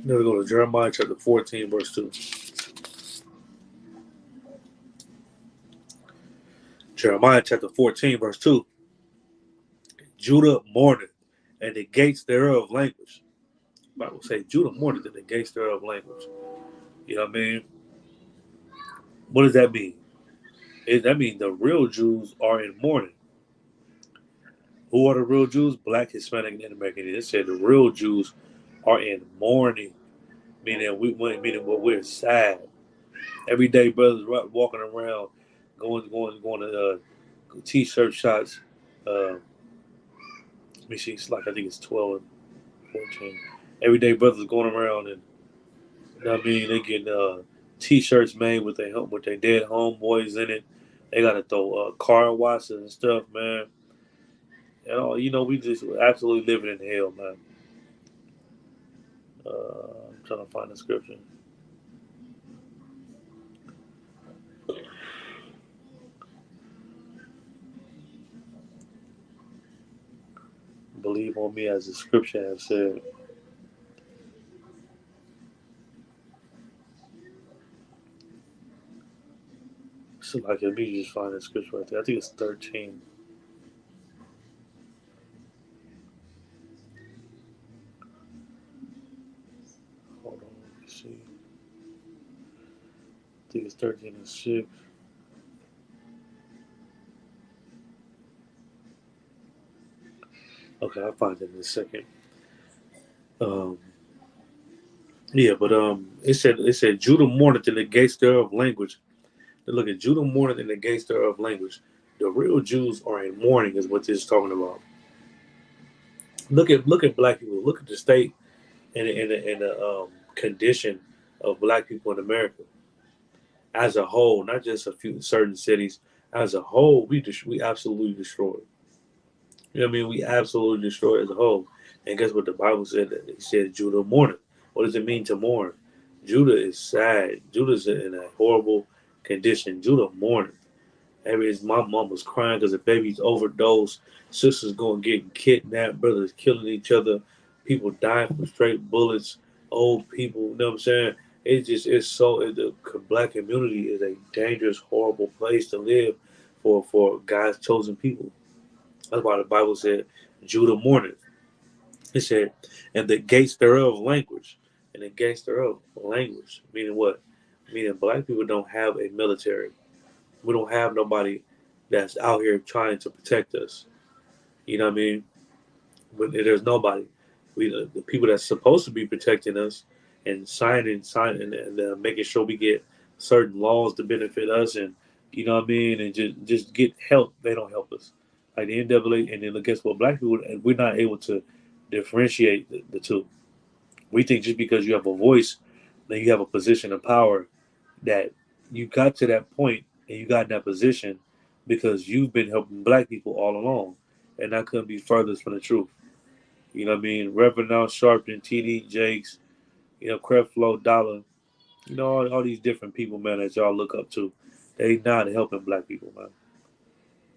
Let's go to Jeremiah chapter 14, verse 2. Jeremiah chapter 14, verse 2. Judah mourneth, and the gates thereof languish. The Bible say Judah mourneth, and the gates thereof languish. You know what I mean? What does that mean? That means the real Jews are in mourning. Who are the real Jews? Black, Hispanic, and American. It said the real Jews are in mourning, meaning what we're sad. Every day, brothers walking around, going to t-shirt shots. Let me see, it's like I think it's 12 and 14. Every day, brothers going around and you know what I mean, they get t-shirts made with their dead homeboys in it. They gotta throw car washes and stuff, man. You know, we just absolutely living in hell, man. I'm trying to find the scripture. Believe on me, as the scripture has said. So like, let me just find the scripture right there. I think it's 13. Hold on, let me see. I think it's 13 and 6. Okay, I'll find it in a second. Um, yeah, but it said Judah mourneth in the gates thereof language. Now look at Judah mourneth in the gates thereof language. The real Jews are in mourning, is what this is talking about. Look at black people. Look at the state and the condition of black people in America as a whole, not just a few certain cities. As a whole, we absolutely destroyed. You know what I mean? We absolutely destroyed as a whole. And guess what the Bible said? It said Judah mourneth. What does it mean to mourn? Judah is sad. Judah's in a horrible condition. Judah mourning. My mom was crying because the baby's overdosed. Sisters going getting kidnapped. Brothers killing each other. People dying from straight bullets. Old people. You know what I'm saying? The black community is a dangerous, horrible place to live for God's chosen people. That's why the Bible said Judah mourneth. It said, and the gates thereof language. And the gates thereof language. Meaning what? Meaning black people don't have a military. We don't have nobody that's out here trying to protect us. You know what I mean? But there's nobody. The people that's supposed to be protecting us and signing and making sure we get certain laws to benefit us, and you know what I mean, and just get help. They don't help us. Like the NAA, and then guess what? Black people, we're not able to differentiate the two. We think just because you have a voice, then you have a position of power, that you got to that point and you got in that position because you've been helping black people all along. And that couldn't be furthest from the truth. You know what I mean? Reverend Al Sharpton, TD Jakes, Creflo Dollar, all these different people, man, that y'all look up to. They not helping black people, man.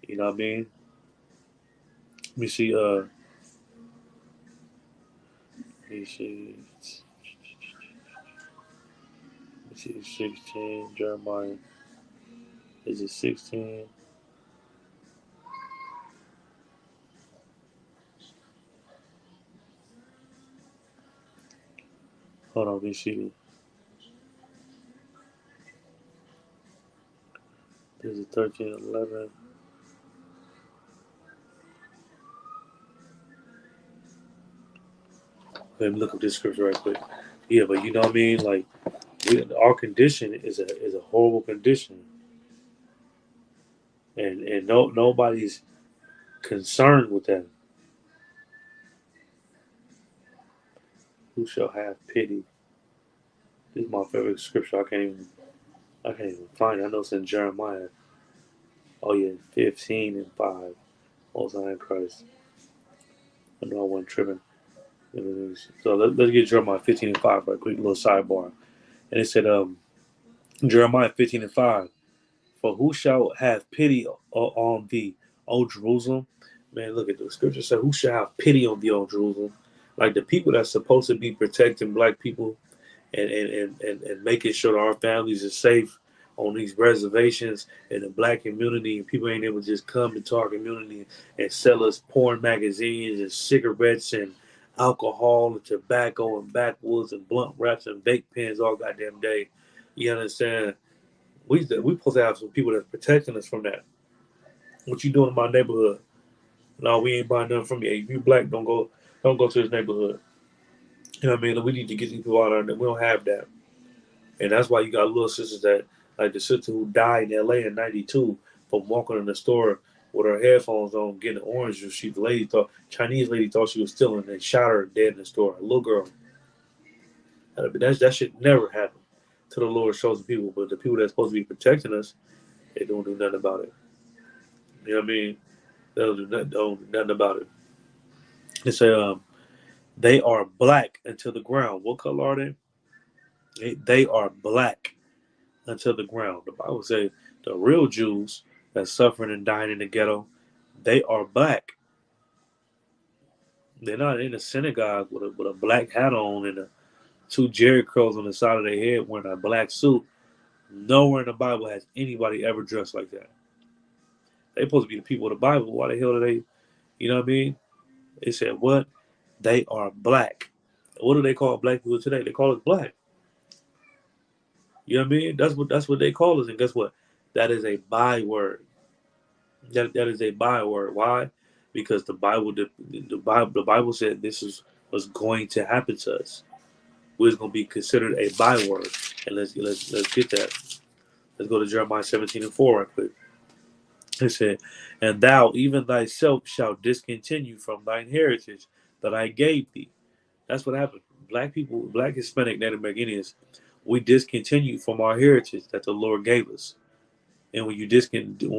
You know what I mean? Let me see, let me see, let me see, 16, Jeremiah. Is it 16? Hold on, let me see. This is 13, 11. Let me look up this scripture right quick. Yeah, but you know what I mean? Like, our condition is a horrible condition, and nobody's concerned with that. Who shall have pity? This is my favorite scripture. I can't even find it. I know it's in Jeremiah. Oh yeah, 15:5. Most High in Christ. I know I wasn't tripping. So let's get Jeremiah 15:5 right quick. Little sidebar. And it said, Jeremiah 15:5. For who shall have pity on thee, O Jerusalem? Man, look at the scripture said, who shall have pity on thee, O Jerusalem? Like the people that's supposed to be protecting black people and making sure that our families are safe on these reservations in the black community, and people ain't able to just come into our community and sell us porn magazines and cigarettes and alcohol and tobacco and backwoods and blunt wraps and vape pens all goddamn day. You understand? We supposed to have some people that's protecting us from that. What you doing in my neighborhood? No, we ain't buying nothing from you. Hey, if you black, don't go to this neighborhood. You know what I mean? Like, we need to get these people out of there. We don't have that. And that's why you got little sisters that, like the sister who died in LA in '92 from walking in the store with her headphones on, getting orange juice. The lady thought, Chinese lady thought she was stealing and shot her dead in the store. A little girl. That should never happen to the Lord chosen people. But the people that's supposed to be protecting us, they don't do nothing about it. You know what I mean? They don't do nothing about it. They say, they are black unto the ground. What color are they? They are black unto the ground. The Bible says the real Jews that suffering and dying in the ghetto, they are black. They're not in a synagogue with a black hat on and two Jerry curls on the side of their head wearing a black suit. Nowhere in the Bible has anybody ever dressed like that. They supposed to be the people of the Bible. Why the hell are they? You know what I mean? They said what? They are black. What do they call black people today? They call us black. You know what I mean? That's what they call us. And guess what? That is a byword. That is a byword. Why? because the Bible said this is was going to happen to us. We're going to be considered a byword. And let's get that. Let's go to Jeremiah 17:4 right quick. It said, "And thou even thyself shalt discontinue from thine heritage that I gave thee." That's what happened. Black people, Black, Hispanic, Native Americans, we discontinue from our heritage that the Lord gave us. And when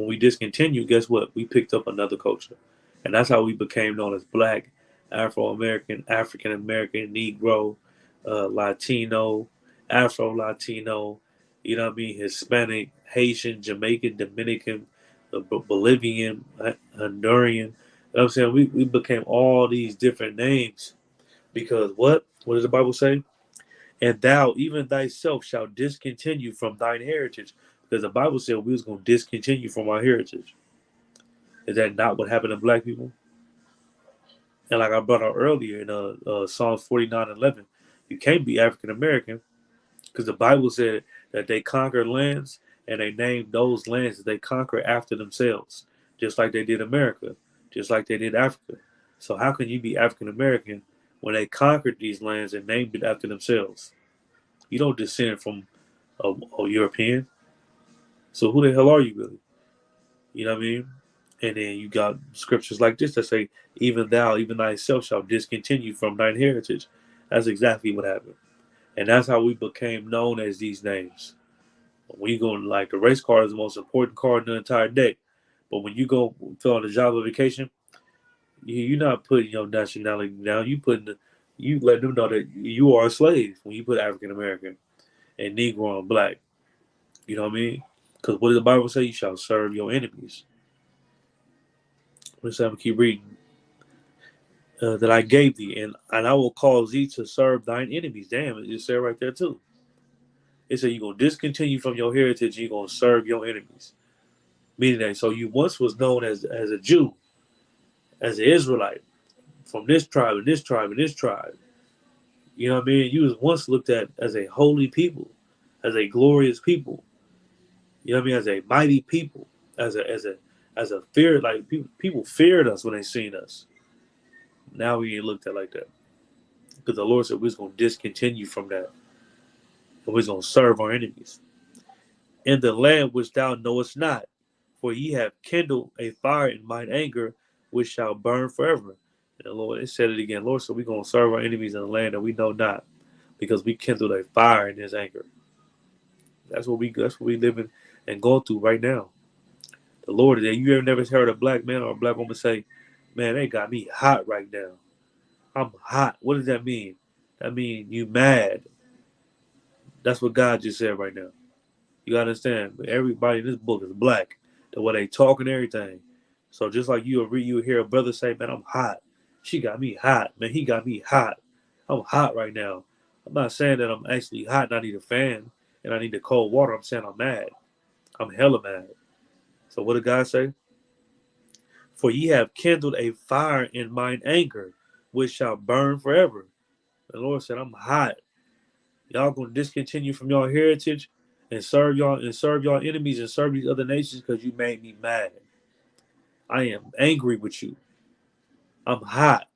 we discontinue, guess what? We picked up another culture, and that's how we became known as Black, Afro American, African American, Negro, Latino, Afro Latino. You know what I mean? Hispanic, Haitian, Jamaican, Dominican, Bolivian, Honduran. You know what I'm saying? We became all these different names because what? What does the Bible say? And thou, even thyself, shalt discontinue from thine heritage. Because the Bible said we was going to discontinue from our heritage. Is that not what happened to Black people? And like I brought out earlier in Psalms 49:11, you can't be African American because the Bible said that they conquered lands and they named those lands that they conquered after themselves, just like they did America, just like they did Africa. So how can you be African American when they conquered these lands and named it after themselves? You don't descend from a European. So who the hell are you really? You know what I mean? And then you got scriptures like this that say, "Even thou, even thyself, shall discontinue from thine heritage." That's exactly what happened, and that's how we became known as these names. When you go like the race car is the most important car in the entire deck, but when you go fill out a job application, you're not putting your nationality down. You let them know that you are a slave when you put African American and Negro and Black. You know what I mean? Because what does the Bible say? You shall serve your enemies. Let's have to keep reading. That I gave thee, and I will cause thee to serve thine enemies. Damn, it just said right there too. It said you're gonna discontinue from your heritage, you're gonna serve your enemies. Meaning that so you once was known as a Jew, as an Israelite, from this tribe and this tribe and this tribe. You know what I mean? You was once looked at as a holy people, as a glorious people. You know what I mean? As a mighty people, as a fear like people feared us when they seen us. Now we ain't looked at like that. Because the Lord said we was gonna discontinue from that. And we was gonna serve our enemies. In the land which thou knowest not, for ye have kindled a fire in mine anger, which shall burn forever. And the Lord, it said it again, Lord, so we're gonna serve our enemies in the land that we know not, because we kindled a fire in his anger. That's what we living and going through right now. The Lord, you ever never heard a black man or a black woman say, "Man, they got me hot right now. I'm hot." What does that mean? That means you mad. That's what God just said right now. You gotta understand, everybody in this book is black. The way they talk and everything. So just like you hear a brother say, "Man, I'm hot. She got me hot. Man, he got me hot. I'm hot right now." I'm not saying that I'm actually hot and I need a fan and I need the cold water. I'm saying I'm mad. I'm hella mad. So what did God say? For ye have kindled a fire in mine anger, which shall burn forever. The Lord said, I'm hot. Y'all gonna discontinue from your heritage and serve y'all enemies and serve these other nations because you made me mad. I am angry with you. I'm hot.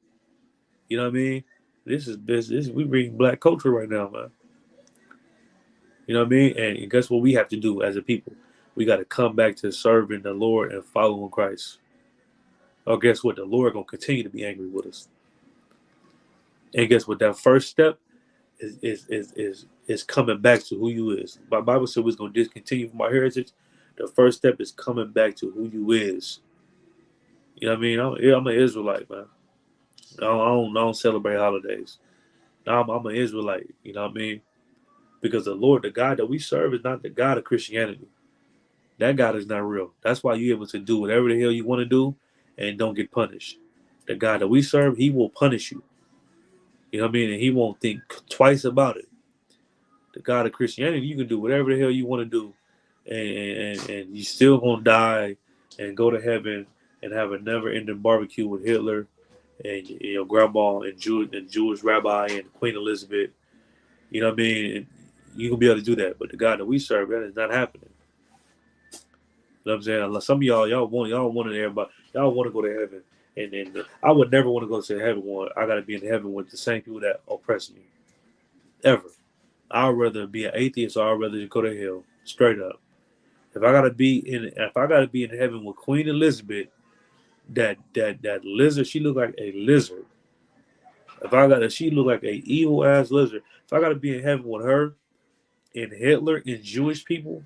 You know what I mean? This is business. We reading black culture right now, man. You know what I mean? And guess what we have to do as a people? We got to come back to serving the Lord and following Christ. Or guess what? The Lord gonna continue to be angry with us. And guess what? That first step is coming back to who you is. My Bible said we're gonna discontinue from our heritage. The first step is coming back to who you is. You know what I mean? I'm an Israelite, man. I don't celebrate holidays. I'm an Israelite. You know what I mean? Because the Lord, the God that we serve, is not the God of Christianity. That God is not real. That's why you're able to do whatever the hell you want to do and don't get punished. The God that we serve, He will punish you. You know what I mean? And He won't think twice about it. The God of Christianity, you can do whatever the hell you want to do, and you still gonna die and go to heaven and have a never-ending barbecue with Hitler and your grandma and Jewish rabbi and Queen Elizabeth. You know what I mean? And you gonna be able to do that, but the God that we serve, that is not happening. You know what I'm saying? Some of y'all want everybody, y'all want to go to heaven, And then I would never want to go to heaven one. I got to be in heaven with the same people that oppress me. Ever. I'd rather be an atheist or I'd rather just go to hell. Straight up. If I gotta be in heaven with Queen Elizabeth, that lizard, she looked like a lizard. She looked like a evil ass lizard. If I gotta be in heaven with her and Hitler and Jewish people,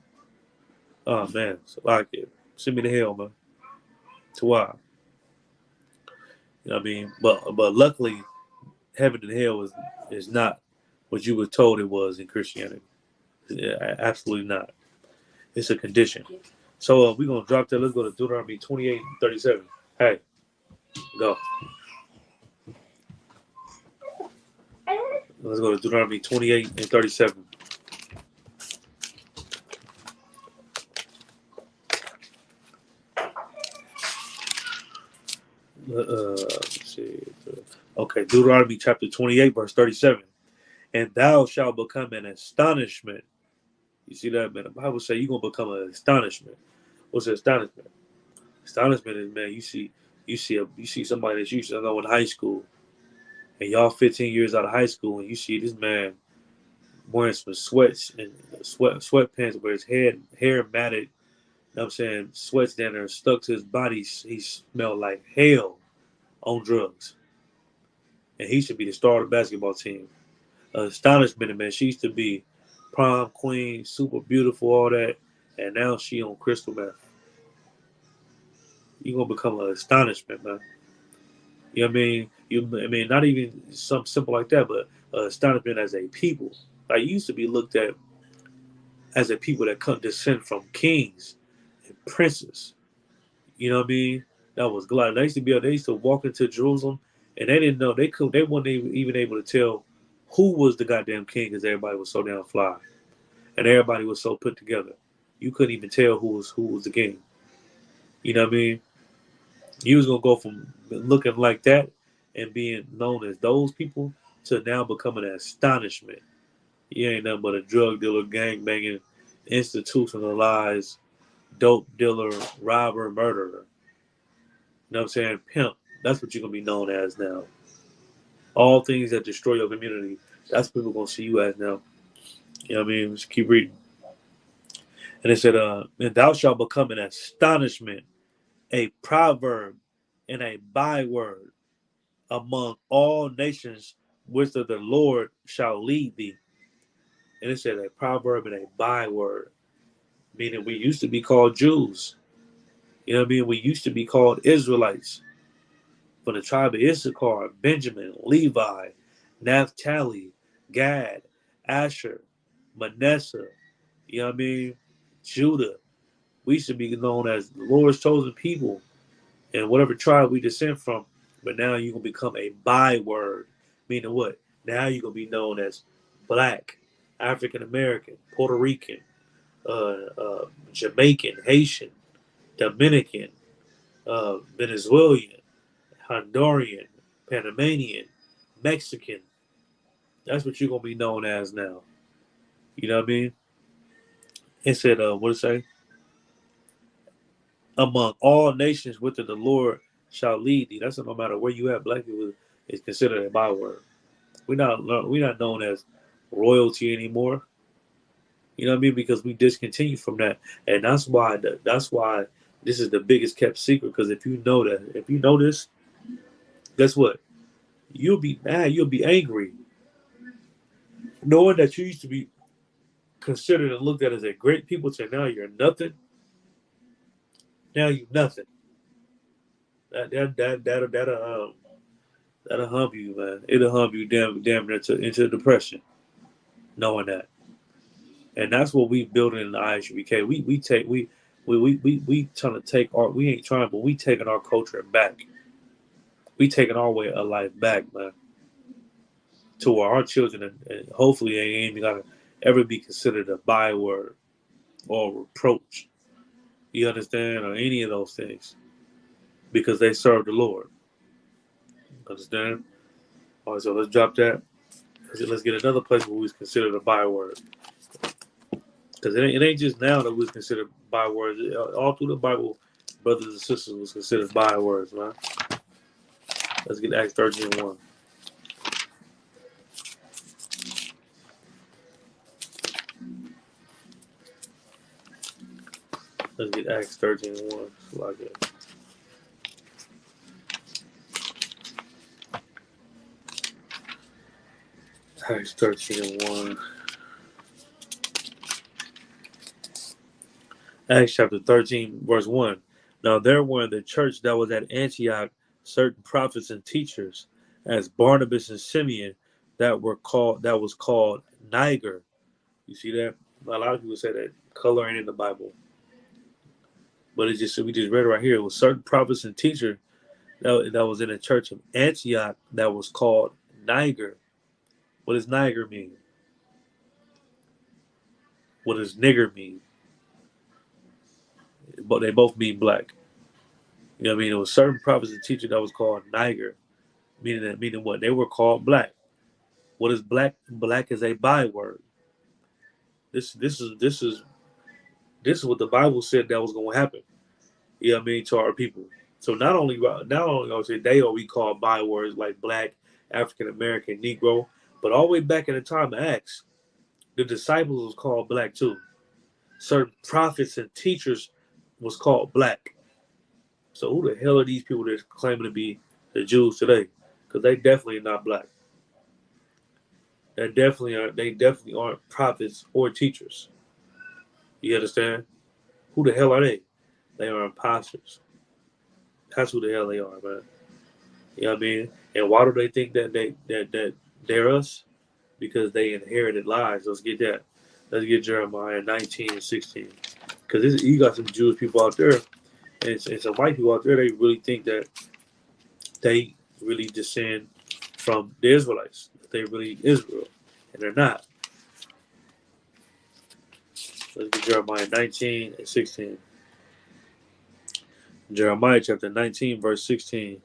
oh man, so like it. Send me to hell, man. To why? You know what I mean? But luckily, heaven and hell is not what you were told it was in Christianity. Yeah, absolutely not. It's a condition. So we're gonna drop that. Let's go to Deuteronomy 28:37. Hey, go. Let's go to Deuteronomy 28:37. Let's see. Okay, Deuteronomy chapter 28, verse 37. And thou shalt become an astonishment. You see that, man? The Bible say you're gonna become an astonishment. What's astonishment? Astonishment is, man, you see somebody that you used to know in high school, and y'all 15 years out of high school, and you see this man wearing some sweats and sweatpants where his hair matted. You know what I'm saying? Sweats down there stuck to his body. He smelled like hell on drugs. And he should be the star of the basketball team. Astonishment, man. She used to be prom queen, super beautiful, all that. And now she on crystal meth. You're going to become an astonishment, man. You know what I mean? Not even something simple like that, but astonishment as a people. Like, you used to be looked at as a people that come descend from kings and princes. You know what I mean? That was glad. They used to walk into Jerusalem and they didn't know they weren't even able to tell who was the goddamn king because everybody was so damn fly. And everybody was so put together. You couldn't even tell who was the king. You know what I mean? You was gonna go from looking like that and being known as those people to now becoming an astonishment. You ain't nothing but a drug dealer, gang banging, institutionalized dope dealer, robber, murderer. You know what I'm saying? Pimp. That's what you're gonna be known as now. All things that destroy your community. That's what people gonna see you as now. You know what I mean? Just keep reading. And it said, and thou shalt become an astonishment, a proverb, and a byword among all nations whither the Lord shall lead thee. And it said a proverb and a byword, meaning we used to be called Jews. You know what I mean? We used to be called Israelites. From the tribe of Issachar, Benjamin, Levi, Naphtali, Gad, Asher, Manasseh, you know what I mean? Judah. We should be known as the Lord's chosen people and whatever tribe we descend from. But now you're going to become a byword. Meaning what? Now you're going to be known as Black, African American, Puerto Rican, Jamaican, Haitian, Dominican, Venezuelan, Honduran, Panamanian, Mexican. That's what you're going to be known as now. You know what I mean? It said, what did it say? Among all nations, whither the Lord shall lead thee. That's no matter where you at. Black people is considered a byword. We're not known as royalty anymore. You know what I mean? Because we discontinued from that, and that's why this is the biggest kept secret. Because if you know this, guess what? You'll be mad. You'll be angry, knowing that you used to be considered and looked at as a great people. To now you're nothing. Now you nothing. That'll hump you, man. It'll hump you damn near into depression, knowing that. And that's what we building in the ISUBK. We trying to take our we ain't trying, but we taking our culture back. We taking our way of life back, man. To where our children and hopefully they ain't even gotta ever be considered a byword or reproach. You understand? Or any of those things. Because they serve the Lord. Understand? All right, so let's drop that. Let's get another place where we was considered a byword. Because it ain't just now that we was considered bywords. All through the Bible, brothers and sisters was considered bywords, man. Let's get Acts 13:1. Let's get Acts 13:1. Like it. Acts 13:1. Acts chapter 13, verse 1. Now there were in the church that was at Antioch certain prophets and teachers, as Barnabas and Simeon, that was called Niger. You see that? A lot of people say that color ain't in the Bible. But we just read it right here. It was certain prophets and teachers that was in the church of Antioch that was called Niger. What does Niger mean? What does nigger mean? But they both mean black. You know what I mean? It was certain prophets and teachers that was called Niger, meaning what? They were called black. What is black? Black is a byword. This is what the Bible said that was going to happen. You know what I mean, to our people. So not only today are we called bywords like black, African American, Negro, but all the way back in the time of Acts, the disciples was called black too. Certain prophets and teachers was called black. So who the hell are these people that's claiming to be the Jews today? Because they definitely are not black. They definitely aren't prophets or teachers. You understand? Who the hell are they? They are imposters. That's who the hell they are, man. You know what I mean? And why do they think that they're us? Because they inherited lies. Let's get that. Let's get Jeremiah 19:16. Because you got some Jewish people out there, and some white people out there. They really think that they really descend from the Israelites. They really Israel, and they're not. Let's get Jeremiah 19:16. Jeremiah chapter 19, verse 16.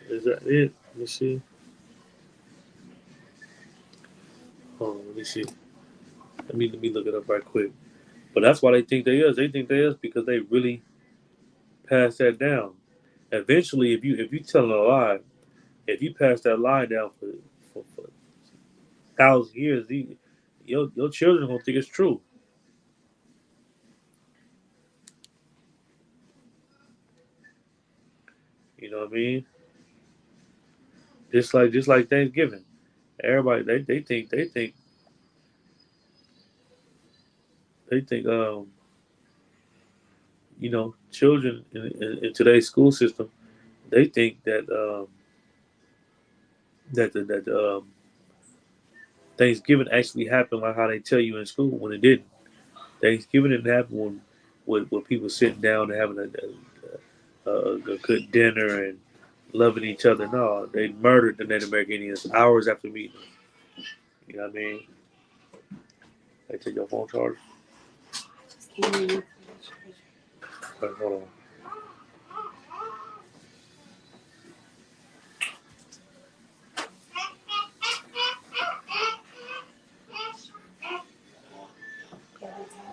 Is that it? Let me see. Let me see. Let me look it up right quick. But that's why they think they is. They think they is because they really pass that down. Eventually, if you telling a lie, if you pass that lie down for 1,000 years, your children are gonna think it's true. You know what I mean? Just like Thanksgiving. Everybody they think children in today's school system, they think that Thanksgiving actually happened like how they tell you in school when it didn't. Thanksgiving didn't happen when people sitting down and having a good dinner and loving each other. No, they murdered the Native American Indians hours after meeting them. You know what I mean? They take your phone charger. Okay, hold on.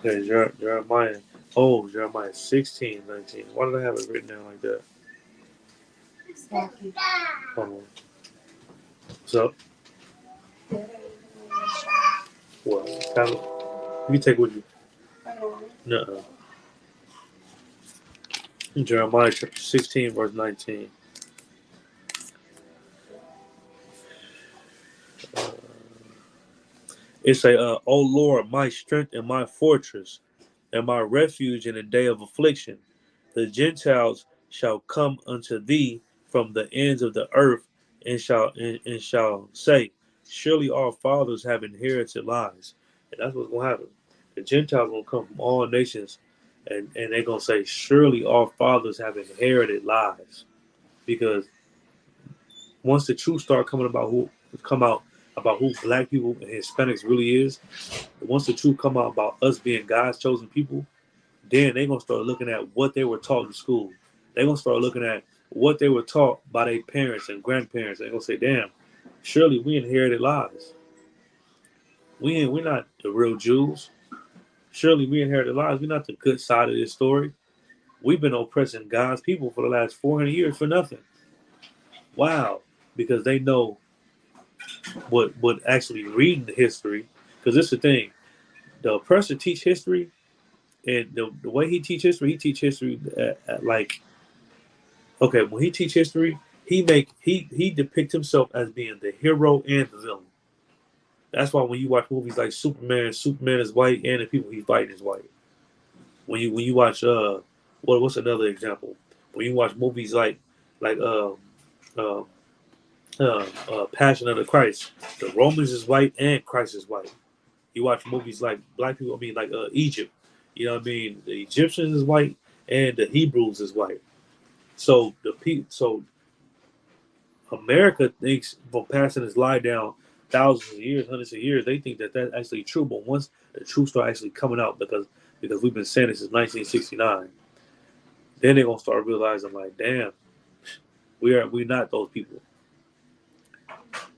Okay, Jeremiah. Oh, Jeremiah 16:19. Why did I have it written down like that? Hold on. What's up? What? Tablet? You can take with you. No. Jeremiah chapter 16, verse 19. It's O Lord, my strength and my fortress, and my refuge in the day of affliction. The Gentiles shall come unto thee from the ends of the earth, and shall say, surely our fathers have inherited lies. And that's what's going to happen. The Gentiles going to come from all nations, and they're going to say, surely our fathers have inherited lies. Because once the truth start come out, about who black people and Hispanics really is, once the truth come out about us being God's chosen people, then they're gonna start looking at what they were taught in school. They're gonna start looking at what they were taught by their parents and grandparents. They're gonna say, damn, surely we inherited lies. We're not the real Jews. Surely we inherited lies. We're not the good side of this story. We've been oppressing God's people for the last 400 years for nothing. Wow. Because they know what actually reading the history. Because this is the thing. The oppressor teach history, and the way he teach history at like, okay, when he teach history, he depict himself as being the hero and the villain. That's why when you watch movies like Superman, Superman is white and the people he's fighting is white. When you watch what's another example? When you watch movies like uh, Passion of the Christ, the Romans is white and Christ is white. You watch movies like black people, I mean like Egypt, you know what I mean? The Egyptians is white and the Hebrews is white. So America thinks from passing this lie down thousands of years, hundreds of years, they think that that's actually true. But once the truth start actually coming out, because we've been saying this since 1969, then they're gonna start realizing like, damn, we're not those people.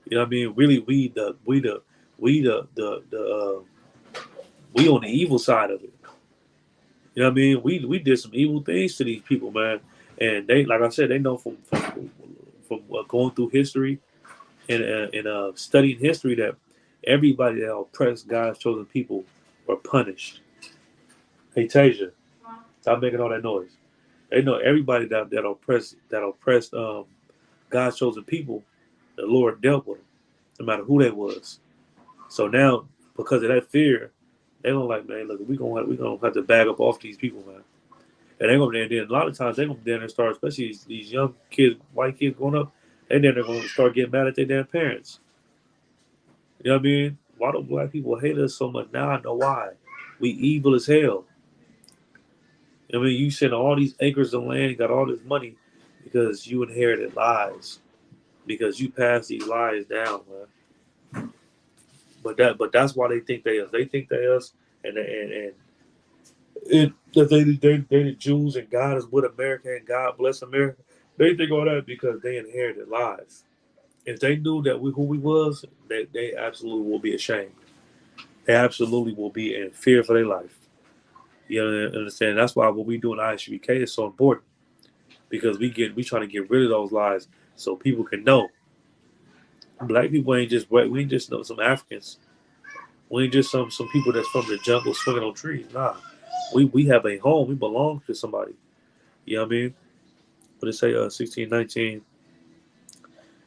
You know what I mean? Really, we on the evil side of it. You know what I mean? We did some evil things to these people, man. And they, like I said, they know from going through history and studying history that everybody that oppressed God's chosen people were punished. Hey Tasia, stop making all that noise. They know everybody that oppressed God's chosen people, the Lord dealt with them, no matter who they was. So now, because of that fear, they don't like, man, look, we gonna have to bag up off these people, man. And they gonna then a lot of times they gonna then start, especially these young kids, white kids growing up, and then they're gonna start getting mad at their damn parents. You know what I mean? Why do black people hate us so much? Now I know why. We evil as hell. I mean, you send all these acres of land, got all this money because you inherited lies, because you passed these lies down, man. But that's why they think they us. They think they us, and that they the Jews and God is with America and God bless America. They think all that because they inherited lies. If they knew that who we was, they absolutely will be ashamed. They absolutely will be in fear for their life. You understand? That's why what we do in ISBK is so important because we try to get rid of those lies so people can know. Black people ain't just we ain't just some Africans. We ain't just some people that's from the jungle swinging on trees. Nah, we have a home. We belong to somebody. You know what I mean? But it say 1619.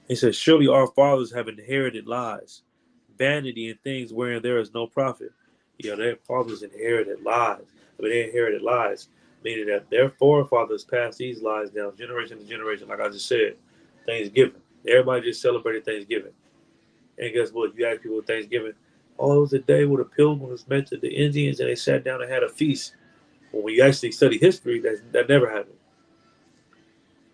It says, surely our fathers have inherited lies, vanity, and things wherein there is no profit. You know, their fathers inherited lies. I mean, they inherited lies, meaning that their forefathers passed these lies down generation to generation, like I just said. Thanksgiving. Everybody just celebrated Thanksgiving. And guess what? You ask people Thanksgiving, oh, it was a day where the pilgrims met to the Indians and they sat down and had a feast. When we actually study history, that never happened.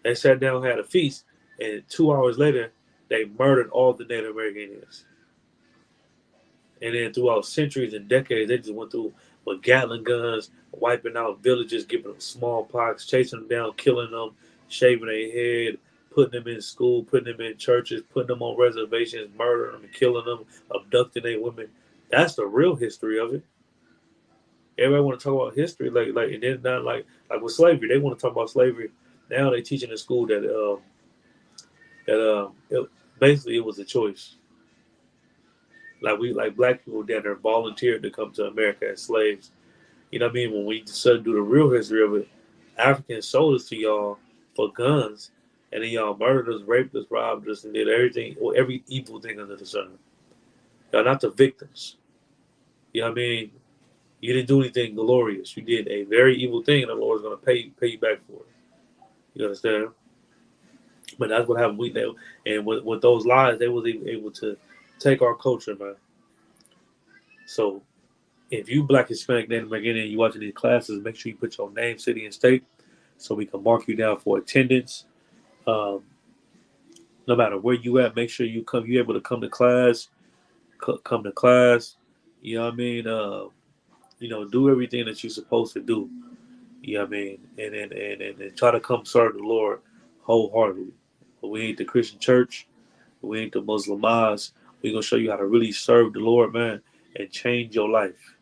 They sat down and had a feast, and 2 hours later, they murdered all the Native American Indians. And then throughout centuries and decades, they just went through with Gatling guns, wiping out villages, giving them smallpox, chasing them down, killing them, shaving their head, putting them in school, putting them in churches, putting them on reservations, murdering them, killing them, abducting their women. That's the real history of it. Everybody want to talk about history, and then not like with slavery, they want to talk about slavery. Now they teach in school that basically it was a choice. Like black people down there volunteered to come to America as slaves. You know what I mean? When we decided to do the real history of it, Africans sold us to y'all for guns, and then y'all murdered us, raped us, robbed us, and did everything or every evil thing under the sun. Y'all not the victims. You know what I mean? You didn't do anything glorious. You did a very evil thing, and the Lord's gonna pay you back for it. You understand? But that's what happened. We know, and with those lies, they was able to take our culture, man. So if you Black, Hispanic, Native American, and you watching these classes, make sure you put your name, city, and state, so we can mark you down for attendance. Um, no matter where you at, make sure you able to come to class. come to class. You know what I mean? Do everything that you're supposed to do. You know what I mean? And try to come serve the Lord wholeheartedly. But we ain't the Christian church. We ain't the Muslim mosque. We're going to show you how to really serve the Lord, man, and change your life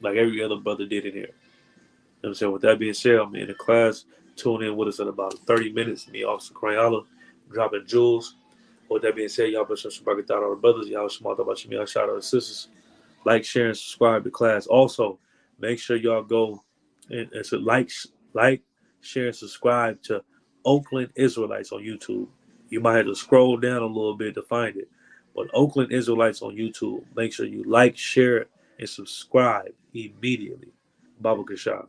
like every other brother did in here. You know what I'm saying? With that being said, I'm in the class. Tune in with us in about 30 minutes. Me, Officer Crayola, dropping jewels. With that being said, y'all better subscribe to all the brothers. Y'all smart about you. Y'all shout out to sisters. Like, share, and subscribe to class. Also, make sure y'all go and so like, share, and subscribe to Oakland Israelites on YouTube. You might have to scroll down a little bit to find it. But Oakland Israelites on YouTube. Make sure you like, share, and subscribe immediately. Baba Kashab.